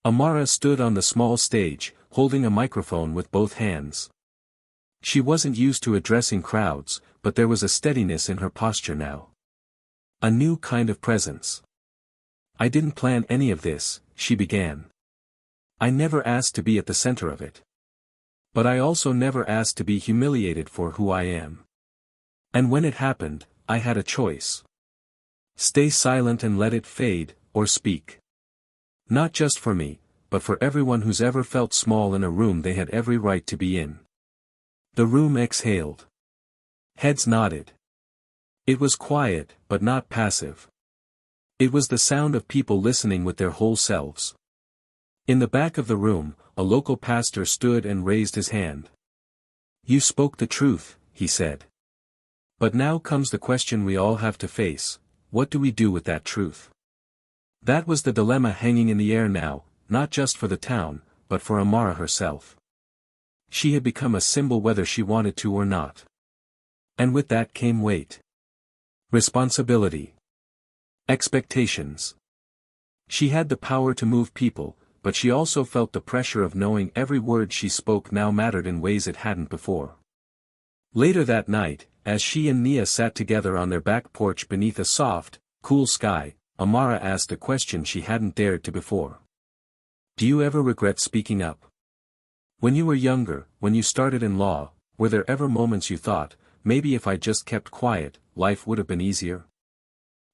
Amara stood on the small stage, holding a microphone with both hands. She wasn't used to addressing crowds, but there was a steadiness in her posture now. A new kind of presence. "I didn't plan any of this," she began. "I never asked to be at the center of it. But I also never asked to be humiliated for who I am. And when it happened, I had a choice. Stay silent and let it fade, or speak. Not just for me, but for everyone who's ever felt small in a room they had every right to be in." The room exhaled. Heads nodded. It was quiet, but not passive. It was the sound of people listening with their whole selves. In the back of the room, a local pastor stood and raised his hand. "You spoke the truth," he said. "But now comes the question we all have to face: what do we do with that truth?" That was the dilemma hanging in the air now, not just for the town, but for Amara herself. She had become a symbol whether she wanted to or not. And with that came weight. Responsibility. Expectations. She had the power to move people, but she also felt the pressure of knowing every word she spoke now mattered in ways it hadn't before. Later that night, as she and Nia sat together on their back porch beneath a soft, cool sky, Amara asked a question she hadn't dared to before. "Do you ever regret speaking up? When you were younger, when you started in law, were there ever moments you thought, maybe if I just kept quiet, life would have been easier?"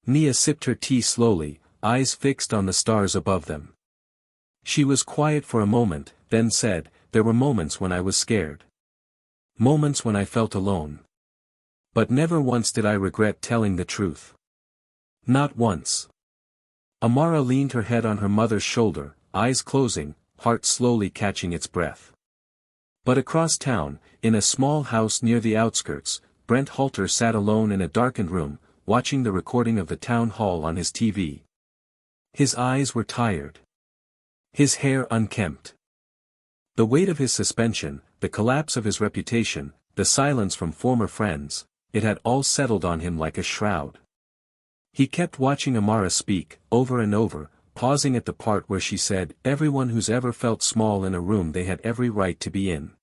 Nia sipped her tea slowly, eyes fixed on the stars above them. She was quiet for a moment, then said, "There were moments when I was scared. Moments when I felt alone. But never once did I regret telling the truth. Not once." Amara leaned her head on her mother's shoulder, eyes closing, heart slowly catching its breath. But across town, in a small house near the outskirts, Brent Halter sat alone in a darkened room, watching the recording of the town hall on his TV. His eyes were tired. His hair unkempt. The weight of his suspension, the collapse of his reputation, the silence from former friends, it had all settled on him like a shroud. He kept watching Amara speak, over and over, pausing at the part where she said, "Everyone who's ever felt small in a room they had every right to be in."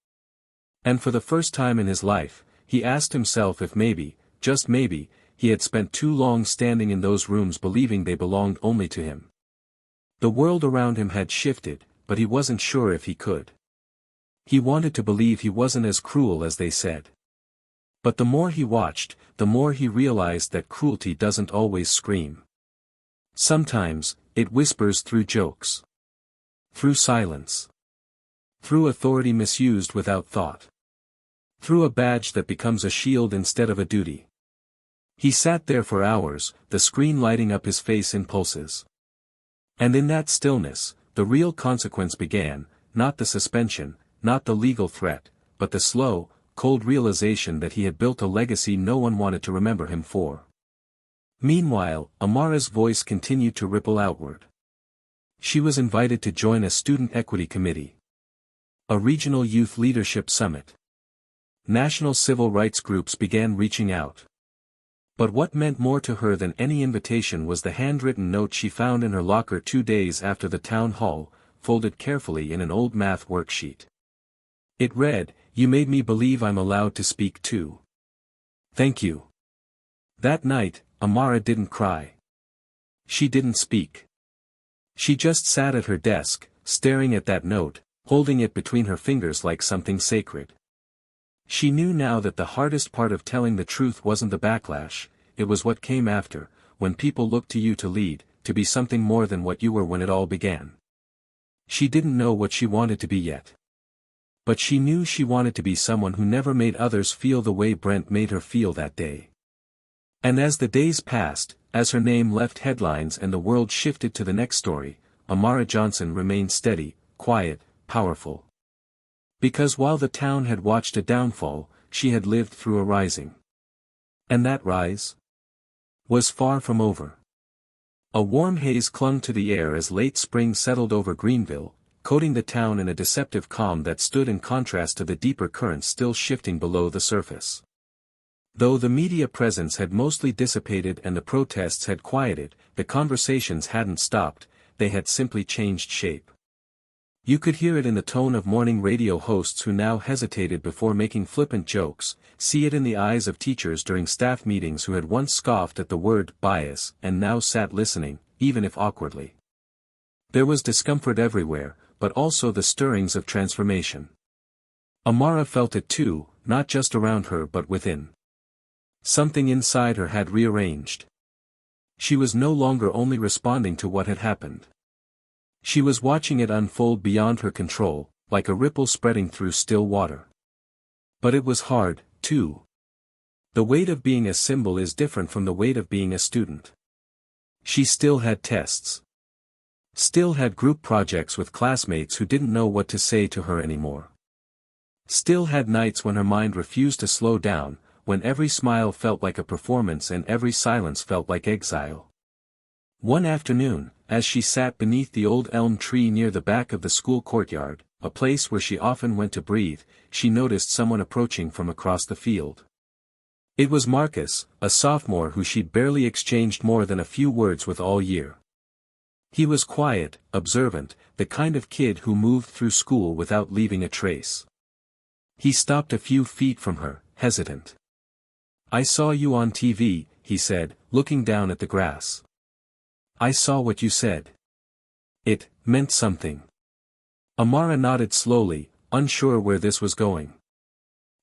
And for the first time in his life, he asked himself if maybe, just maybe, he had spent too long standing in those rooms believing they belonged only to him. The world around him had shifted, but he wasn't sure if he could. He wanted to believe he wasn't as cruel as they said. But the more he watched, the more he realized that cruelty doesn't always scream. Sometimes, it whispers through jokes. Through silence. Through authority misused without thought. Through a badge that becomes a shield instead of a duty. He sat there for hours, the screen lighting up his face in pulses. And in that stillness, the real consequence began, not the suspension, not the legal threat, but the slow, cold realization that he had built a legacy no one wanted to remember him for. Meanwhile, Amara's voice continued to ripple outward. She was invited to join a student equity committee. A regional youth leadership summit. National civil rights groups began reaching out. But what meant more to her than any invitation was the handwritten note she found in her locker 2 days after the town hall, folded carefully in an old math worksheet. It read, "You made me believe I'm allowed to speak too. Thank you." That night, Amara didn't cry. She didn't speak. She just sat at her desk, staring at that note, holding it between her fingers like something sacred. She knew now that the hardest part of telling the truth wasn't the backlash, it was what came after, when people looked to you to lead, to be something more than what you were when it all began. She didn't know what she wanted to be yet. But she knew she wanted to be someone who never made others feel the way Brent made her feel that day. And as the days passed, as her name left headlines and the world shifted to the next story, Amara Johnson remained steady, quiet, powerful. Because while the town had watched a downfall, she had lived through a rising. And that rise was far from over. A warm haze clung to the air as late spring settled over Greenville, coating the town in a deceptive calm that stood in contrast to the deeper currents still shifting below the surface. Though the media presence had mostly dissipated and the protests had quieted, the conversations hadn't stopped, they had simply changed shape. You could hear it in the tone of morning radio hosts who now hesitated before making flippant jokes, see it in the eyes of teachers during staff meetings who had once scoffed at the word bias and now sat listening, even if awkwardly. There was discomfort everywhere, but also the stirrings of transformation. Amara felt it too, not just around her but within. Something inside her had rearranged. She was no longer only responding to what had happened. She was watching it unfold beyond her control, like a ripple spreading through still water. But it was hard, too. The weight of being a symbol is different from the weight of being a student. She still had tests. Still had group projects with classmates who didn't know what to say to her anymore. Still had nights when her mind refused to slow down, when every smile felt like a performance and every silence felt like exile. One afternoon, as she sat beneath the old elm tree near the back of the school courtyard, a place where she often went to breathe, she noticed someone approaching from across the field. It was Marcus, a sophomore who she'd barely exchanged more than a few words with all year. He was quiet, observant, the kind of kid who moved through school without leaving a trace. He stopped a few feet from her, hesitant. "I saw you on TV," he said, looking down at the grass. "I saw what you said. It meant something." Amara nodded slowly, unsure where this was going.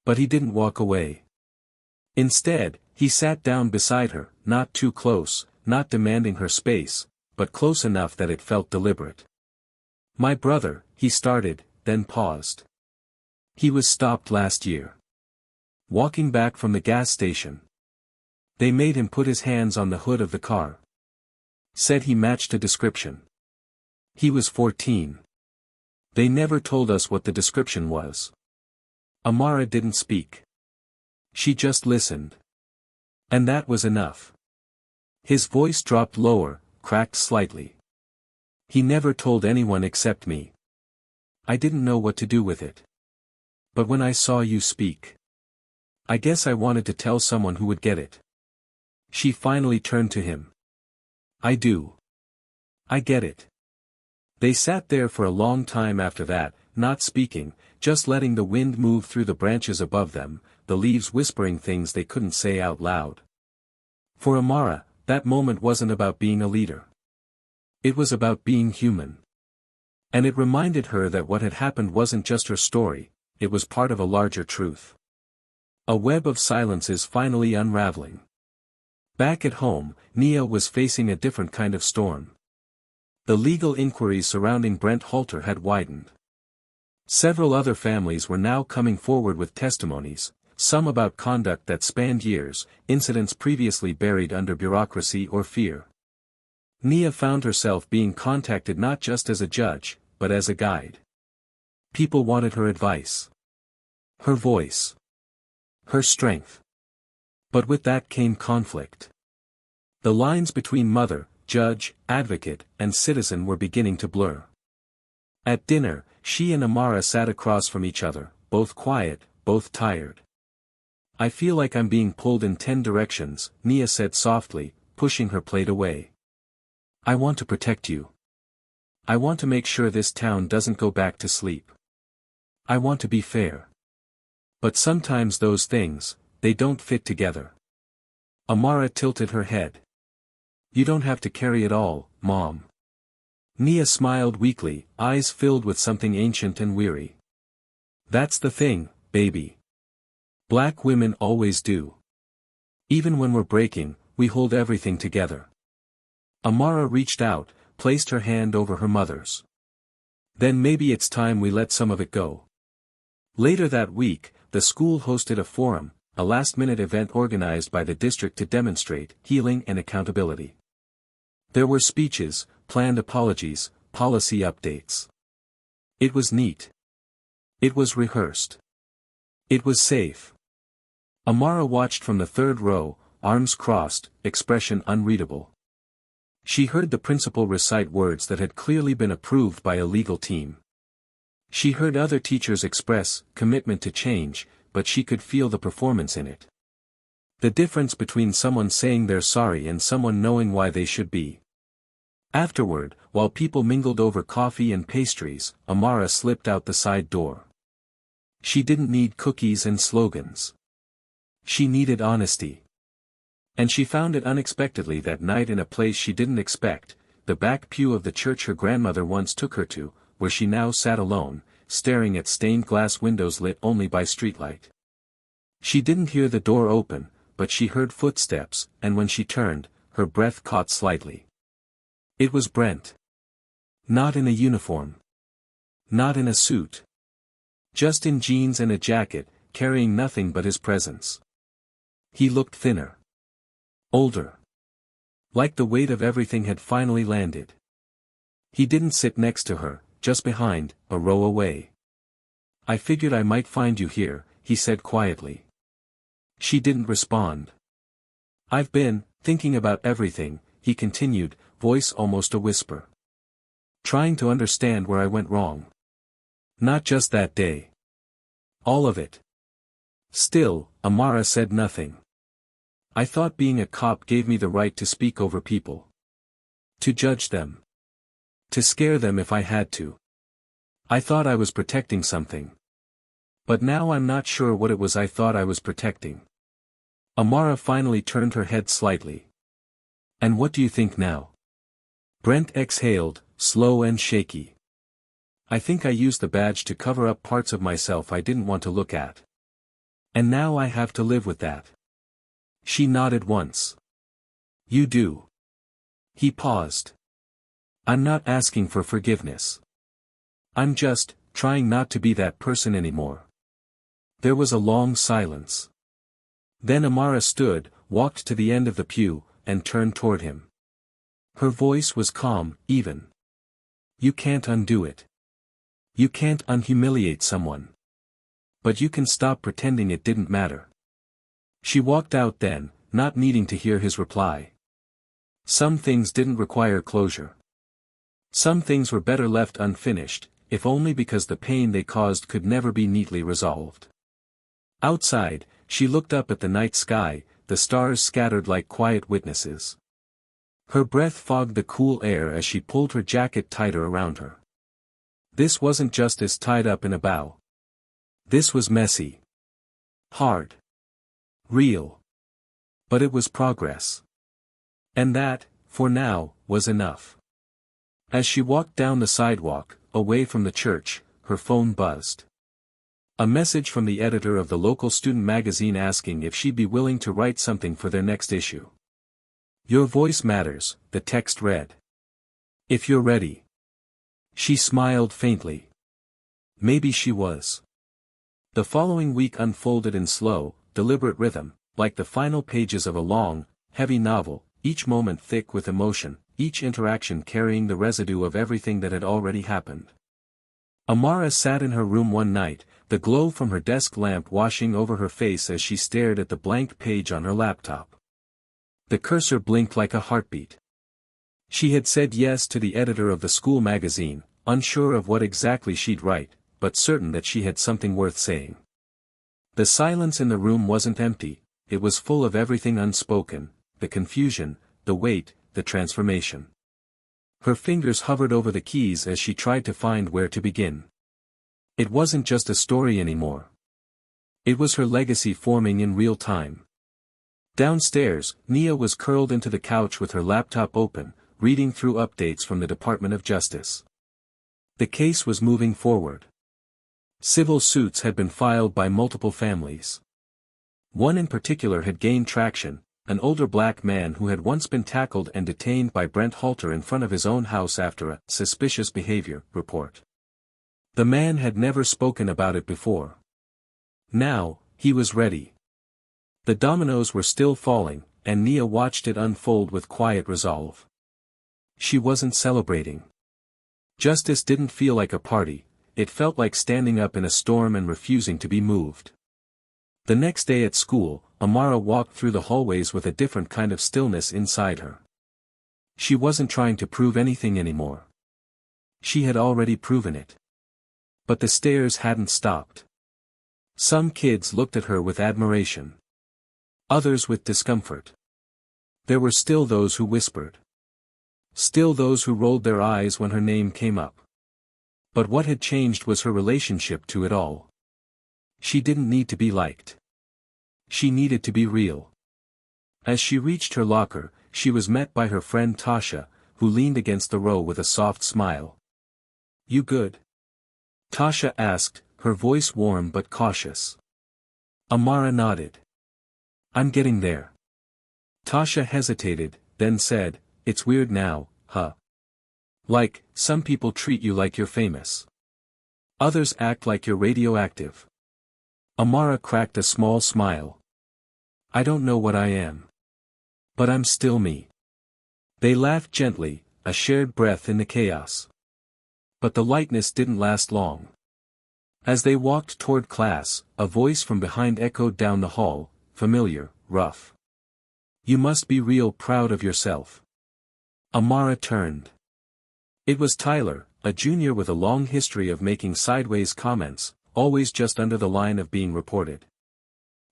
But he didn't walk away. Instead, he sat down beside her, not too close, not demanding her space, but close enough that it felt deliberate. "My brother," he started, then paused. "He was stopped last year. Walking back from the gas station. They made him put his hands on the hood of the car. Said he matched a description. He was 14. They never told us what the description was." Amara didn't speak. She just listened. And that was enough. His voice dropped lower, cracked slightly. "He never told anyone except me. I didn't know what to do with it. But when I saw you speak, I guess I wanted to tell someone who would get it." She finally turned to him. "I do. I get it." They sat there for a long time after that, not speaking, just letting the wind move through the branches above them, the leaves whispering things they couldn't say out loud. For Amara, that moment wasn't about being a leader. It was about being human. And it reminded her that what had happened wasn't just her story, it was part of a larger truth. A web of silences finally unraveling. Back at home, Nia was facing a different kind of storm. The legal inquiries surrounding Brent Halter had widened. Several other families were now coming forward with testimonies, some about conduct that spanned years, incidents previously buried under bureaucracy or fear. Nia found herself being contacted not just as a judge, but as a guide. People wanted her advice. Her voice. Her strength. But with that came conflict. The lines between mother, judge, advocate, and citizen were beginning to blur. At dinner, she and Amara sat across from each other, both quiet, both tired. "I feel like I'm being pulled in 10 directions, Nia said softly, pushing her plate away. "I want to protect you. I want to make sure this town doesn't go back to sleep. I want to be fair. But sometimes those things, they don't fit together. Amara tilted her head. You don't have to carry it all, Mom. Nia smiled weakly, eyes filled with something ancient and weary. That's the thing, baby. Black women always do. Even when we're breaking, we hold everything together. Amara reached out, placed her hand over her mother's. Then maybe it's time we let some of it go. Later that week, the school hosted a forum, a last-minute event organized by the district to demonstrate healing and accountability. There were speeches, planned apologies, policy updates. It was neat. It was rehearsed. It was safe. Amara watched from the third row, arms crossed, expression unreadable. She heard the principal recite words that had clearly been approved by a legal team. She heard other teachers express commitment to change, but she could feel the performance in it. The difference between someone saying they're sorry and someone knowing why they should be. Afterward, while people mingled over coffee and pastries, Amara slipped out the side door. She didn't need cookies and slogans. She needed honesty. And she found it unexpectedly that night in a place she didn't expect, the back pew of the church her grandmother once took her to, where she now sat alone, staring at stained glass windows lit only by streetlight. She didn't hear the door open, but she heard footsteps, and when she turned, her breath caught slightly. It was Brent. Not in a uniform. Not in a suit. Just in jeans and a jacket, carrying nothing but his presence. He looked thinner. Older. Like the weight of everything had finally landed. He didn't sit next to her, just behind, a row away. I figured I might find you here, he said quietly. She didn't respond. I've been thinking about everything, he continued, voice almost a whisper. Trying to understand where I went wrong. Not just that day. All of it. Still, Amara said nothing. I thought being a cop gave me the right to speak over people. To judge them. To scare them if I had to. I thought I was protecting something. But now I'm not sure what it was I thought I was protecting. Amara finally turned her head slightly. And what do you think now? Brent exhaled, slow and shaky. I think I used the badge to cover up parts of myself I didn't want to look at. And now I have to live with that. She nodded once. You do. He paused. I'm not asking for forgiveness. I'm just trying not to be that person anymore. There was a long silence. Then Amara stood, walked to the end of the pew, and turned toward him. Her voice was calm, even. You can't undo it. You can't unhumiliate someone. But you can stop pretending it didn't matter. She walked out then, not needing to hear his reply. Some things didn't require closure. Some things were better left unfinished, if only because the pain they caused could never be neatly resolved. Outside, she looked up at the night sky, the stars scattered like quiet witnesses. Her breath fogged the cool air as she pulled her jacket tighter around her. This wasn't just as tied up in a bow. This was messy. Hard. Real. But it was progress. And that, for now, was enough. As she walked down the sidewalk, away from the church, her phone buzzed. A message from the editor of the local student magazine asking if she'd be willing to write something for their next issue. Your voice matters, the text read. If you're ready. She smiled faintly. Maybe she was. The following week unfolded in slow, deliberate rhythm, like the final pages of a long, heavy novel, each moment thick with emotion, each interaction carrying the residue of everything that had already happened. Amara sat in her room one night, the glow from her desk lamp washing over her face as she stared at the blank page on her laptop. The cursor blinked like a heartbeat. She had said yes to the editor of the school magazine, unsure of what exactly she'd write, but certain that she had something worth saying. The silence in the room wasn't empty, it was full of everything unspoken, the confusion, the weight, the transformation. Her fingers hovered over the keys as she tried to find where to begin. It wasn't just a story anymore. It was her legacy forming in real time. Downstairs, Nia was curled into the couch with her laptop open, reading through updates from the Department of Justice. The case was moving forward. Civil suits had been filed by multiple families. One in particular had gained traction, an older black man who had once been tackled and detained by Brent Halter in front of his own house after a suspicious behavior report. The man had never spoken about it before. Now, he was ready. The dominoes were still falling, and Nia watched it unfold with quiet resolve. She wasn't celebrating. Justice didn't feel like a party, it felt like standing up in a storm and refusing to be moved. The next day at school, Amara walked through the hallways with a different kind of stillness inside her. She wasn't trying to prove anything anymore. She had already proven it. But the stares hadn't stopped. Some kids looked at her with admiration. Others with discomfort. There were still those who whispered. Still those who rolled their eyes when her name came up. But what had changed was her relationship to it all. She didn't need to be liked. She needed to be real. As she reached her locker, she was met by her friend Tasha, who leaned against the row with a soft smile. "You good?" Tasha asked, her voice warm but cautious. Amara nodded. "I'm getting there." Tasha hesitated, then said, "It's weird now, huh? Like, some people treat you like you're famous. Others act like you're radioactive." Amara cracked a small smile. "I don't know what I am. But I'm still me." They laughed gently, a shared breath in the chaos. But the lightness didn't last long. As they walked toward class, a voice from behind echoed down the hall, familiar, rough. "You must be real proud of yourself." Amara turned. It was Tyler, a junior with a long history of making sideways comments, always just under the line of being reported.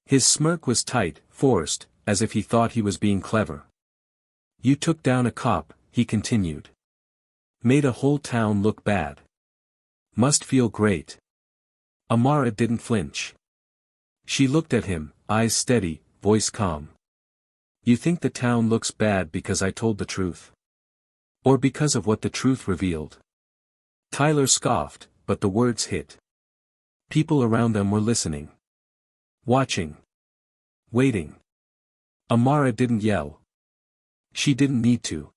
His smirk was tight, forced, as if he thought he was being clever. "You took down a cop," he continued. "Made a whole town look bad. Must feel great." Amara didn't flinch. She looked at him, eyes steady, voice calm. "You think the town looks bad because I told the truth? Or because of what the truth revealed?" Tyler scoffed, but the words hit. People around them were listening. Watching. Waiting. Amara didn't yell. She didn't need to.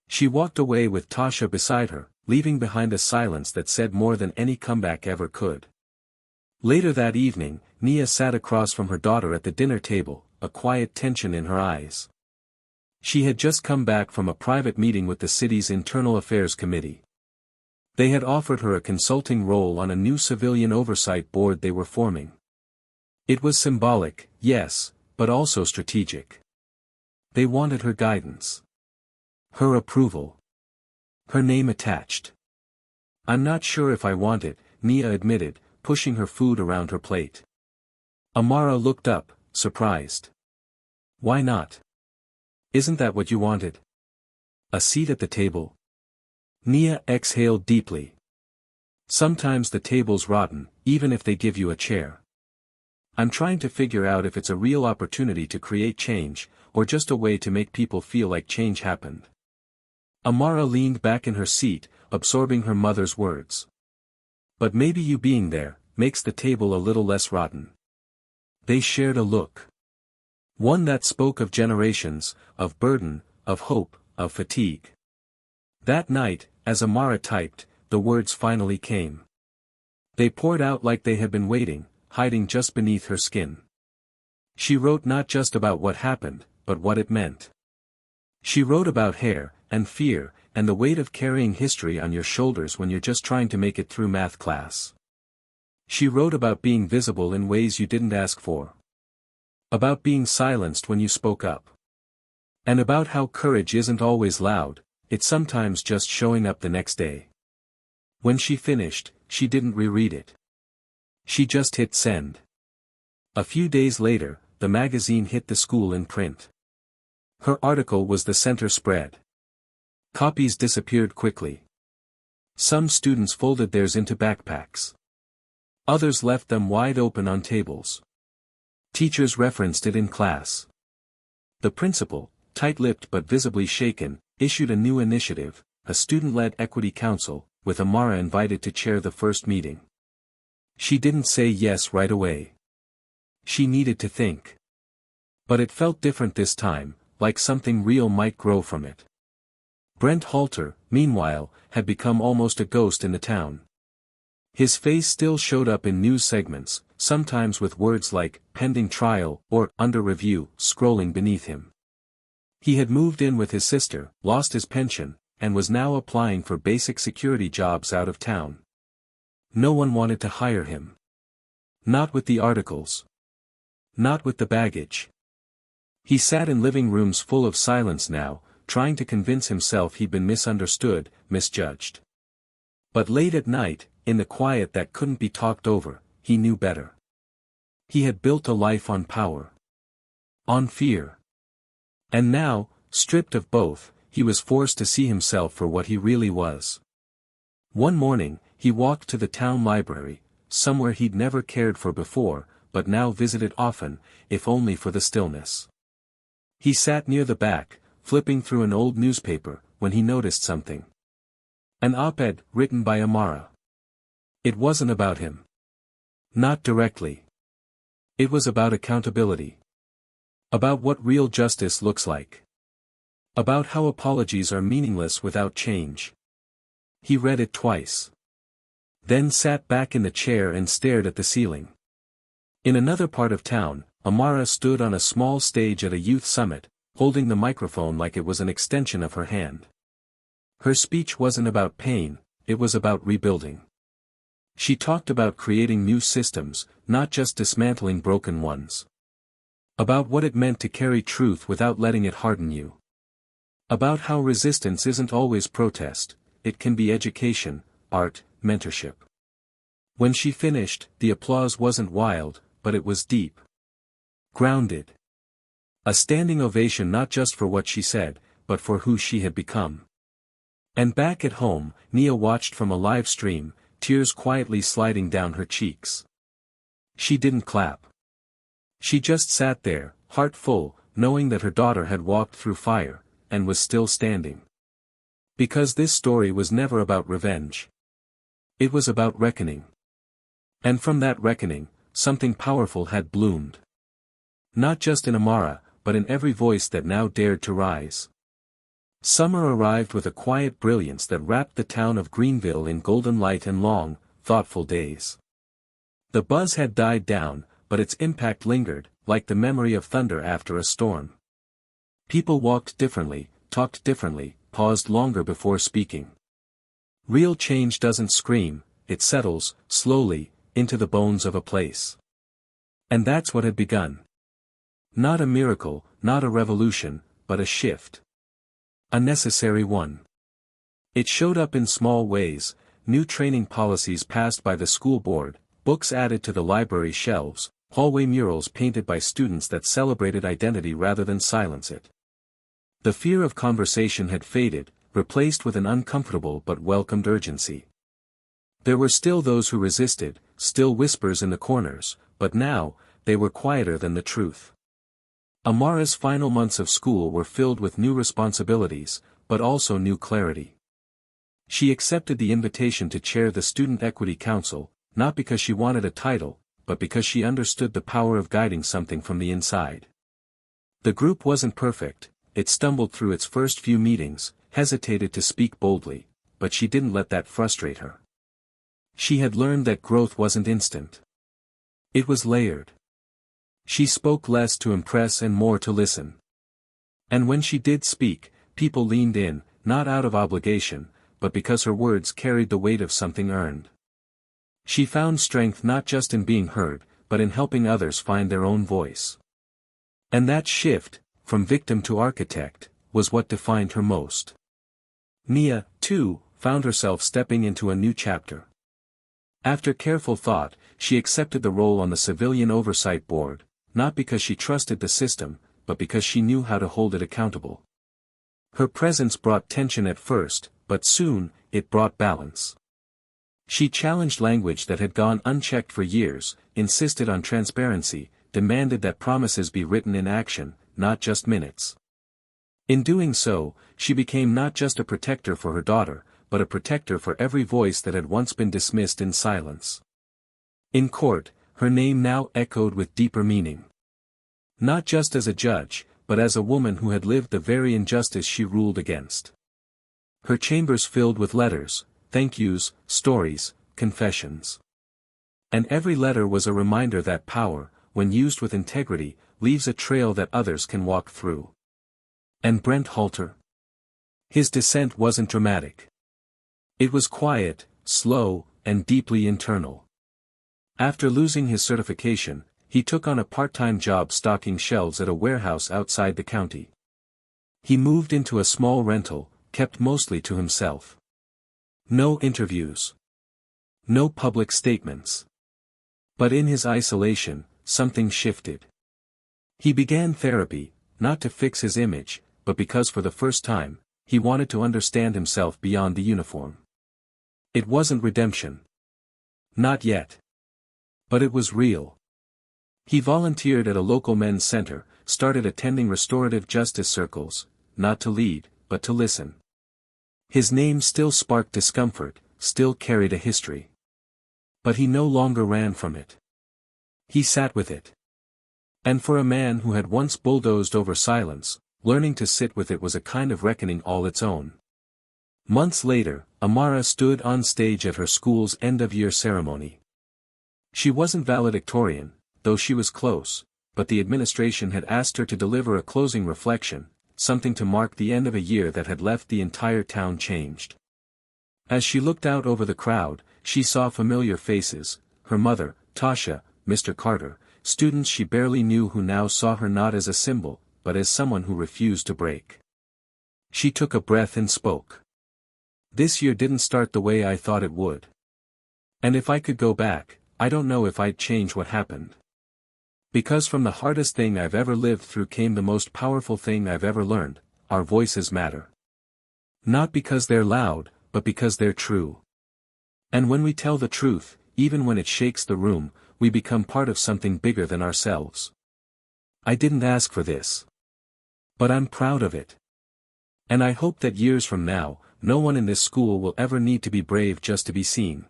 She walked away with Tasha beside her, leaving behind a silence that said more than any comeback ever could. Later that evening, Nia sat across from her daughter at the dinner table, a quiet tension in her eyes. She had just come back from a private meeting with the city's Internal Affairs Committee. They had offered her a consulting role on a new civilian oversight board they were forming. It was symbolic, yes, but also strategic. They wanted her guidance. Her approval. Her name attached. "I'm not sure if I want it," Nia admitted, pushing her food around her plate. Amara looked up, surprised. "Why not? Isn't that what you wanted? A seat at the table?" Nia exhaled deeply. "Sometimes the table's rotten, even if they give you a chair. I'm trying to figure out if it's a real opportunity to create change, or just a way to make people feel like change happened." Amara leaned back in her seat, absorbing her mother's words. "But maybe you being there, makes the table a little less rotten." They shared a look. One that spoke of generations, of burden, of hope, of fatigue. That night, as Amara typed, the words finally came. They poured out like they had been waiting, hiding just beneath her skin. She wrote not just about what happened, but what it meant. She wrote about hair, and fear, and the weight of carrying history on your shoulders when you're just trying to make it through math class. She wrote about being visible in ways you didn't ask for. About being silenced when you spoke up. And about how courage isn't always loud, it's sometimes just showing up the next day. When she finished, she didn't reread it. She just hit send. A few days later, the magazine hit the school in print. Her article was the center spread. Copies disappeared quickly. Some students folded theirs into backpacks. Others left them wide open on tables. Teachers referenced it in class. The principal, tight-lipped but visibly shaken, issued a new initiative, a student-led equity council, with Amara invited to chair the first meeting. She didn't say yes right away. She needed to think. But it felt different this time, like something real might grow from it. Brent Halter, meanwhile, had become almost a ghost in the town. His face still showed up in news segments, sometimes with words like, pending trial, or, under review, scrolling beneath him. He had moved in with his sister, lost his pension, and was now applying for basic security jobs out of town. No one wanted to hire him. Not with the articles. Not with the baggage. He sat in living rooms full of silence now, trying to convince himself he'd been misunderstood, misjudged. But late at night, in the quiet that couldn't be talked over, he knew better. He had built a life on power. On fear. And now, stripped of both, he was forced to see himself for what he really was. One morning, he walked to the town library, somewhere he'd never cared for before, but now visited often, if only for the stillness. He sat near the back, flipping through an old newspaper, when he noticed something. An op-ed, written by Amara. It wasn't about him. Not directly. It was about accountability. About what real justice looks like. About how apologies are meaningless without change. He read it twice. Then sat back in the chair and stared at the ceiling. In another part of town, Amara stood on a small stage at a youth summit, holding the microphone like it was an extension of her hand. Her speech wasn't about pain, it was about rebuilding. She talked about creating new systems, not just dismantling broken ones. About what it meant to carry truth without letting it harden you. About how resistance isn't always protest, it can be education, art, mentorship. When she finished, the applause wasn't wild, but it was deep. Grounded. A standing ovation not just for what she said, but for who she had become. And back at home, Nia watched from a live stream, tears quietly sliding down her cheeks. She didn't clap. She just sat there, heart full, knowing that her daughter had walked through fire, and was still standing. Because this story was never about revenge. It was about reckoning. And from that reckoning, something powerful had bloomed. Not just in Amara, but in every voice that now dared to rise. Summer arrived with a quiet brilliance that wrapped the town of Greenville in golden light and long, thoughtful days. The buzz had died down, but its impact lingered, like the memory of thunder after a storm. People walked differently, talked differently, paused longer before speaking. Real change doesn't scream, it settles, slowly, into the bones of a place. And that's what had begun. Not a miracle, not a revolution, but a shift. A necessary one. It showed up in small ways, new training policies passed by the school board, books added to the library shelves, hallway murals painted by students that celebrated identity rather than silence it. The fear of conversation had faded, replaced with an uncomfortable but welcomed urgency. There were still those who resisted, still whispers in the corners, but now, they were quieter than the truth. Amara's final months of school were filled with new responsibilities, but also new clarity. She accepted the invitation to chair the Student Equity Council, not because she wanted a title, but because she understood the power of guiding something from the inside. The group wasn't perfect, it stumbled through its first few meetings, hesitated to speak boldly, but she didn't let that frustrate her. She had learned that growth wasn't instant. It was layered. She spoke less to impress and more to listen. And when she did speak, people leaned in, not out of obligation, but because her words carried the weight of something earned. She found strength not just in being heard, but in helping others find their own voice. And that shift, from victim to architect, was what defined her most. Nia, too, found herself stepping into a new chapter. After careful thought, she accepted the role on the Civilian Oversight Board, not because she trusted the system, but because she knew how to hold it accountable. Her presence brought tension at first, but soon, it brought balance. She challenged language that had gone unchecked for years, insisted on transparency, demanded that promises be written in action, not just minutes. In doing so, she became not just a protector for her daughter, but a protector for every voice that had once been dismissed in silence. In court, her name now echoed with deeper meaning. Not just as a judge, but as a woman who had lived the very injustice she ruled against. Her chambers filled with letters, thank yous, stories, confessions. And every letter was a reminder that power, when used with integrity, leaves a trail that others can walk through. And Brent Halter? His descent wasn't dramatic. It was quiet, slow, and deeply internal. After losing his certification, he took on a part-time job stocking shelves at a warehouse outside the county. He moved into a small rental, kept mostly to himself. No interviews. No public statements. But in his isolation, something shifted. He began therapy, not to fix his image, but because for the first time, he wanted to understand himself beyond the uniform. It wasn't redemption. Not yet. But it was real. He volunteered at a local men's center, started attending restorative justice circles, not to lead, but to listen. His name still sparked discomfort, still carried a history. But he no longer ran from it. He sat with it. And for a man who had once bulldozed over silence, learning to sit with it was a kind of reckoning all its own. Months later, Amara stood on stage at her school's end-of-year ceremony. She wasn't valedictorian, though she was close, but the administration had asked her to deliver a closing reflection, something to mark the end of a year that had left the entire town changed. As she looked out over the crowd, she saw familiar faces, her mother, Tasha, Mr. Carter, students she barely knew who now saw her not as a symbol, but as someone who refused to break. She took a breath and spoke. This year didn't start the way I thought it would. And if I could go back, I don't know if I'd change what happened. Because from the hardest thing I've ever lived through came the most powerful thing I've ever learned: our voices matter. Not because they're loud, but because they're true. And when we tell the truth, even when it shakes the room, we become part of something bigger than ourselves. I didn't ask for this. But I'm proud of it. And I hope that years from now, no one in this school will ever need to be brave just to be seen.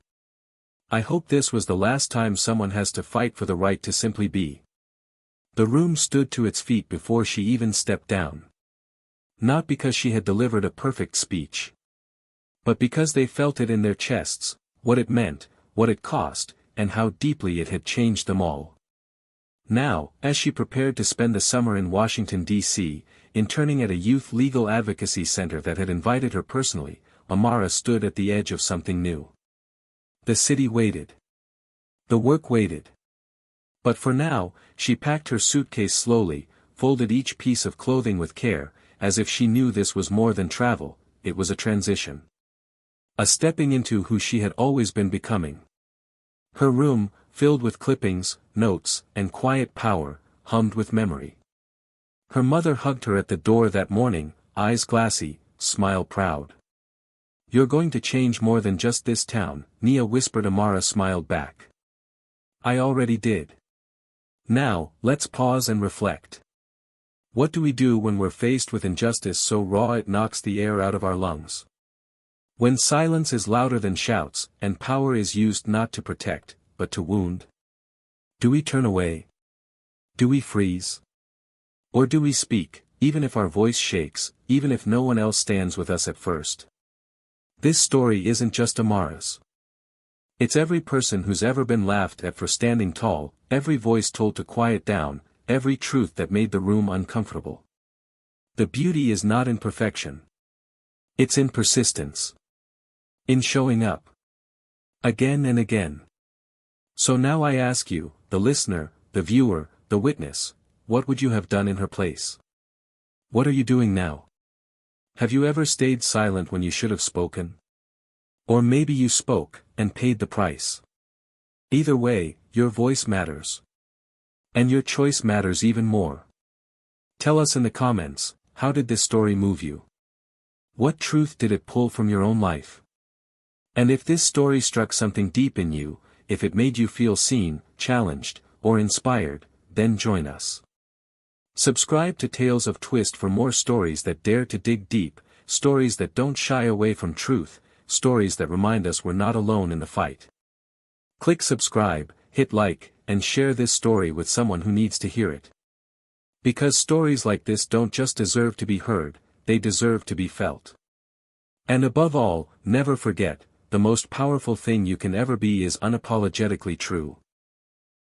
I hope this was the last time someone has to fight for the right to simply be. The room stood to its feet before she even stepped down. Not because she had delivered a perfect speech. But because they felt it in their chests, what it meant, what it cost, and how deeply it had changed them all. Now, as she prepared to spend the summer in Washington, D.C., interning at a youth legal advocacy center that had invited her personally, Amara stood at the edge of something new. The city waited. The work waited. But for now, she packed her suitcase slowly, folded each piece of clothing with care, as if she knew this was more than travel, it was a transition. A stepping into who she had always been becoming. Her room, filled with clippings, notes, and quiet power, hummed with memory. Her mother hugged her at the door that morning, eyes glassy, smile proud. "You're going to change more than just this town," Nia whispered. Amara smiled back. "I already did. Now, let's pause and reflect. What do we do when we're faced with injustice so raw it knocks the air out of our lungs? When silence is louder than shouts, and power is used not to protect, but to wound? Do we turn away? Do we freeze? Or do we speak, even if our voice shakes, even if no one else stands with us at first? This story isn't just Amara's. It's every person who's ever been laughed at for standing tall, every voice told to quiet down, every truth that made the room uncomfortable. The beauty is not in perfection. It's in persistence. In showing up. Again and again. So now I ask you, the listener, the viewer, the witness, what would you have done in her place? What are you doing now? Have you ever stayed silent when you should have spoken? Or maybe you spoke, and paid the price. Either way, your voice matters. And your choice matters even more. Tell us in the comments, how did this story move you? What truth did it pull from your own life? And if this story struck something deep in you, if it made you feel seen, challenged, or inspired, then join us. Subscribe to Tales of Twist for more stories that dare to dig deep, stories that don't shy away from truth, stories that remind us we're not alone in the fight. Click subscribe, hit like, and share this story with someone who needs to hear it. Because stories like this don't just deserve to be heard, they deserve to be felt. And above all, never forget, the most powerful thing you can ever be is unapologetically true.